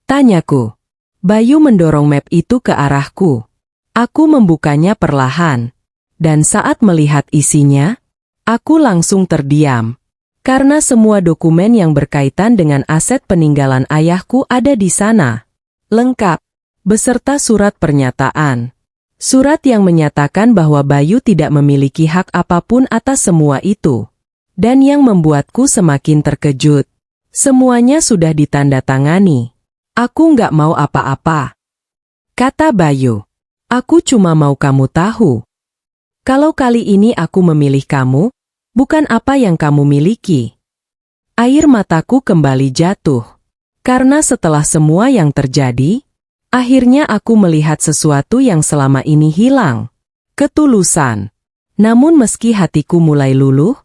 Tanyaku. Bayu mendorong map itu ke arahku. Aku membukanya perlahan. Dan saat melihat isinya, aku langsung terdiam. Karena semua dokumen yang berkaitan dengan aset peninggalan ayahku ada di sana. Lengkap. Beserta surat pernyataan. Surat yang menyatakan bahwa Bayu tidak memiliki hak apapun atas semua itu. Dan yang membuatku semakin terkejut. Semuanya sudah ditandatangani. Aku nggak mau apa-apa. Kata Bayu. Aku cuma mau kamu tahu. Kalau kali ini aku memilih kamu, bukan apa yang kamu miliki. Air mataku kembali jatuh. Karena setelah semua yang terjadi, akhirnya aku melihat sesuatu yang selama ini hilang. Ketulusan. Namun meski hatiku mulai luluh,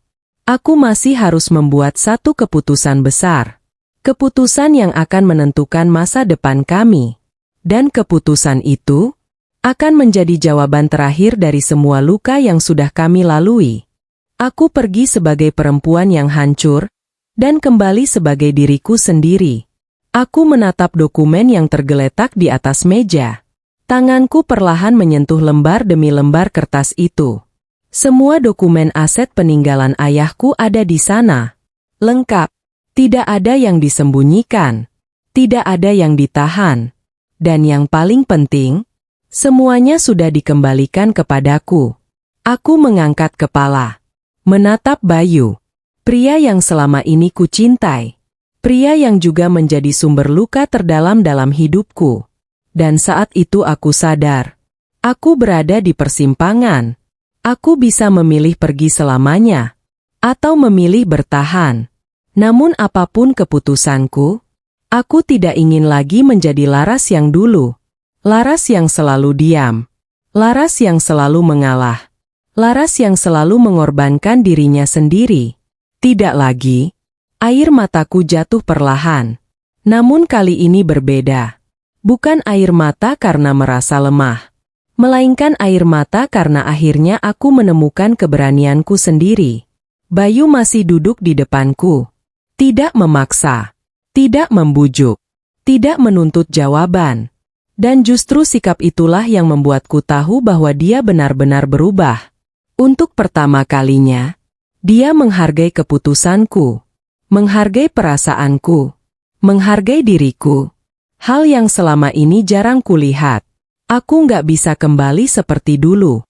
aku masih harus membuat satu keputusan besar. Keputusan yang akan menentukan masa depan kami. Dan keputusan itu akan menjadi jawaban terakhir dari semua luka yang sudah kami lalui. Aku pergi sebagai perempuan yang hancur, dan kembali sebagai diriku sendiri. Aku menatap dokumen yang tergeletak di atas meja. Tanganku perlahan menyentuh lembar demi lembar kertas itu. Semua dokumen aset peninggalan ayahku ada di sana. Lengkap. Tidak ada yang disembunyikan. Tidak ada yang ditahan. Dan yang paling penting, semuanya sudah dikembalikan kepadaku. Aku mengangkat kepala. Menatap Bayu. Pria yang selama ini kucintai. Pria yang juga menjadi sumber luka terdalam dalam hidupku. Dan saat itu aku sadar. Aku berada di persimpangan. Aku bisa memilih pergi selamanya. Atau memilih bertahan. Namun apapun keputusanku, aku tidak ingin lagi menjadi Laras yang dulu. Laras yang selalu diam. Laras yang selalu mengalah. Laras yang selalu mengorbankan dirinya sendiri. Tidak lagi. Air mataku jatuh perlahan. Namun kali ini berbeda. Bukan air mata karena merasa lemah. Melainkan air mata karena akhirnya aku menemukan keberanianku sendiri. Bayu masih duduk di depanku. Tidak memaksa. Tidak membujuk. Tidak menuntut jawaban. Dan justru sikap itulah yang membuatku tahu bahwa dia benar-benar berubah. Untuk pertama kalinya, dia menghargai keputusanku. Menghargai perasaanku. Menghargai diriku. Hal yang selama ini jarang kulihat. Aku nggak bisa kembali seperti dulu.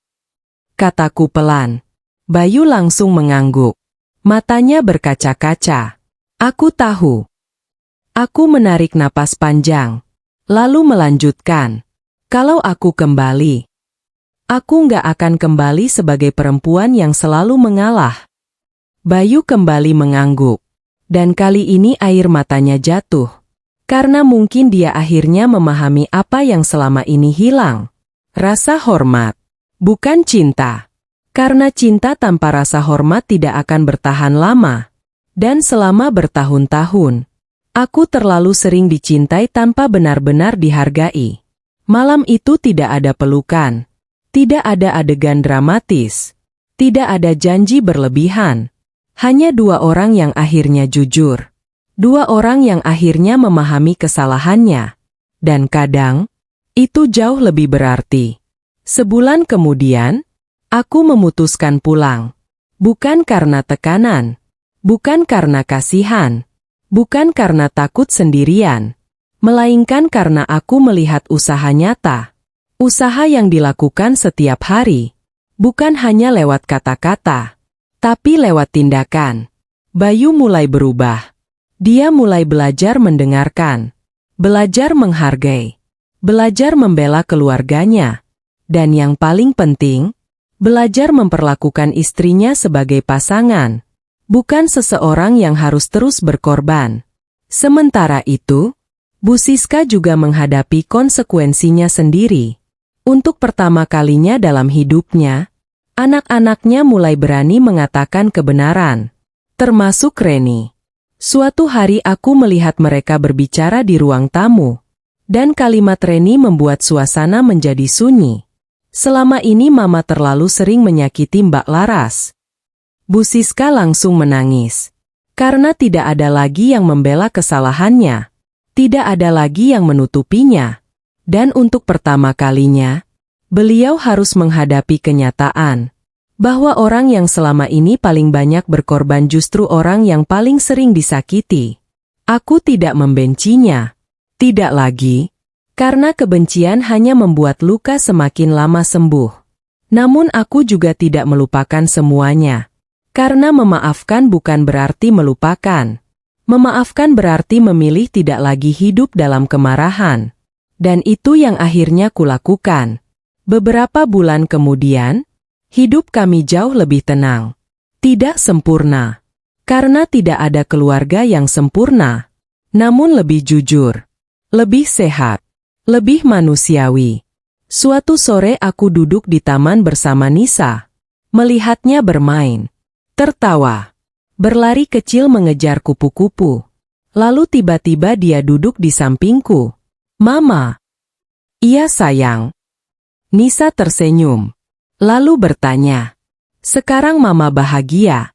Kataku pelan. Bayu langsung mengangguk. Matanya berkaca-kaca. Aku tahu. Aku menarik napas panjang. Lalu melanjutkan. Kalau aku kembali, aku nggak akan kembali sebagai perempuan yang selalu mengalah. Bayu kembali mengangguk. Dan kali ini air matanya jatuh. Karena mungkin dia akhirnya memahami apa yang selama ini hilang. Rasa hormat. Bukan cinta. Karena cinta tanpa rasa hormat tidak akan bertahan lama. Dan selama bertahun-tahun, aku terlalu sering dicintai tanpa benar-benar dihargai. Malam itu tidak ada pelukan. Tidak ada adegan dramatis. Tidak ada janji berlebihan. Hanya dua orang yang akhirnya jujur. Dua orang yang akhirnya memahami kesalahannya. Dan kadang, itu jauh lebih berarti. Sebulan kemudian, aku memutuskan pulang. Bukan karena tekanan, bukan karena kasihan, bukan karena takut sendirian, melainkan karena aku melihat usaha nyata. Usaha yang dilakukan setiap hari, bukan hanya lewat kata-kata, tapi lewat tindakan. Bayu mulai berubah. Dia mulai belajar mendengarkan, belajar menghargai, belajar membela keluarganya, dan yang paling penting, belajar memperlakukan istrinya sebagai pasangan, bukan seseorang yang harus terus berkorban. Sementara itu, Bu Siska juga menghadapi konsekuensinya sendiri. Untuk pertama kalinya dalam hidupnya, anak-anaknya mulai berani mengatakan kebenaran, termasuk Reni. Suatu hari aku melihat mereka berbicara di ruang tamu, dan kalimat Reni membuat suasana menjadi sunyi. Selama ini Mama terlalu sering menyakiti Mbak Laras. Bu Siska langsung menangis. Karena tidak ada lagi yang membela kesalahannya. Tidak ada lagi yang menutupinya. Dan untuk pertama kalinya, beliau harus menghadapi kenyataan bahwa orang yang selama ini paling banyak berkorban justru orang yang paling sering disakiti. Aku tidak membencinya. Tidak lagi. Karena kebencian hanya membuat luka semakin lama sembuh. Namun aku juga tidak melupakan semuanya. Karena memaafkan bukan berarti melupakan. Memaafkan berarti memilih tidak lagi hidup dalam kemarahan. Dan itu yang akhirnya kulakukan. Beberapa bulan kemudian, hidup kami jauh lebih tenang. Tidak sempurna. Karena tidak ada keluarga yang sempurna. Namun lebih jujur. Lebih sehat. Lebih manusiawi. Suatu sore aku duduk di taman bersama Nisa. Melihatnya bermain. Tertawa. Berlari kecil mengejar kupu-kupu. Lalu tiba-tiba dia duduk di sampingku. Mama. Iya sayang. Nisa tersenyum. Lalu bertanya. Sekarang Mama bahagia?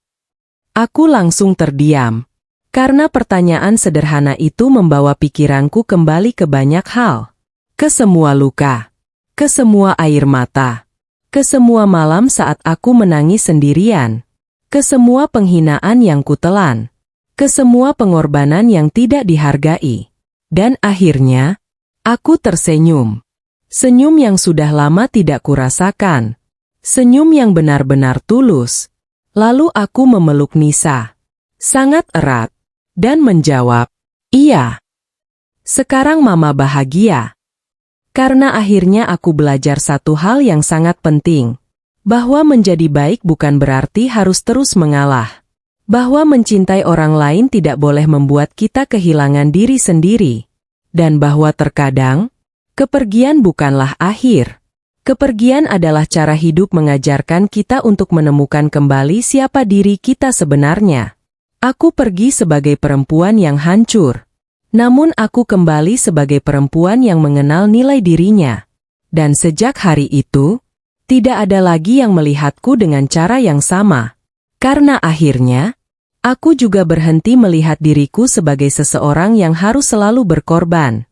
Aku langsung terdiam. Karena pertanyaan sederhana itu membawa pikiranku kembali ke banyak hal. Ke semua luka. Ke semua air mata. Ke semua malam saat aku menangis sendirian. Ke semua penghinaan yang kutelan. Ke semua pengorbanan yang tidak dihargai. Dan akhirnya, aku tersenyum. Senyum yang sudah lama tidak kurasakan. Senyum yang benar-benar tulus. Lalu aku memeluk Nisa. Sangat erat. Dan menjawab, iya. Sekarang Mama bahagia. Karena akhirnya aku belajar satu hal yang sangat penting. Bahwa menjadi baik bukan berarti harus terus mengalah. Bahwa mencintai orang lain tidak boleh membuat kita kehilangan diri sendiri. Dan bahwa terkadang, kepergian bukanlah akhir. Kepergian adalah cara hidup mengajarkan kita untuk menemukan kembali siapa diri kita sebenarnya. Aku pergi sebagai perempuan yang hancur. Namun aku kembali sebagai perempuan yang mengenal nilai dirinya. Dan sejak hari itu, tidak ada lagi yang melihatku dengan cara yang sama. Karena akhirnya, aku juga berhenti melihat diriku sebagai seseorang yang harus selalu berkorban.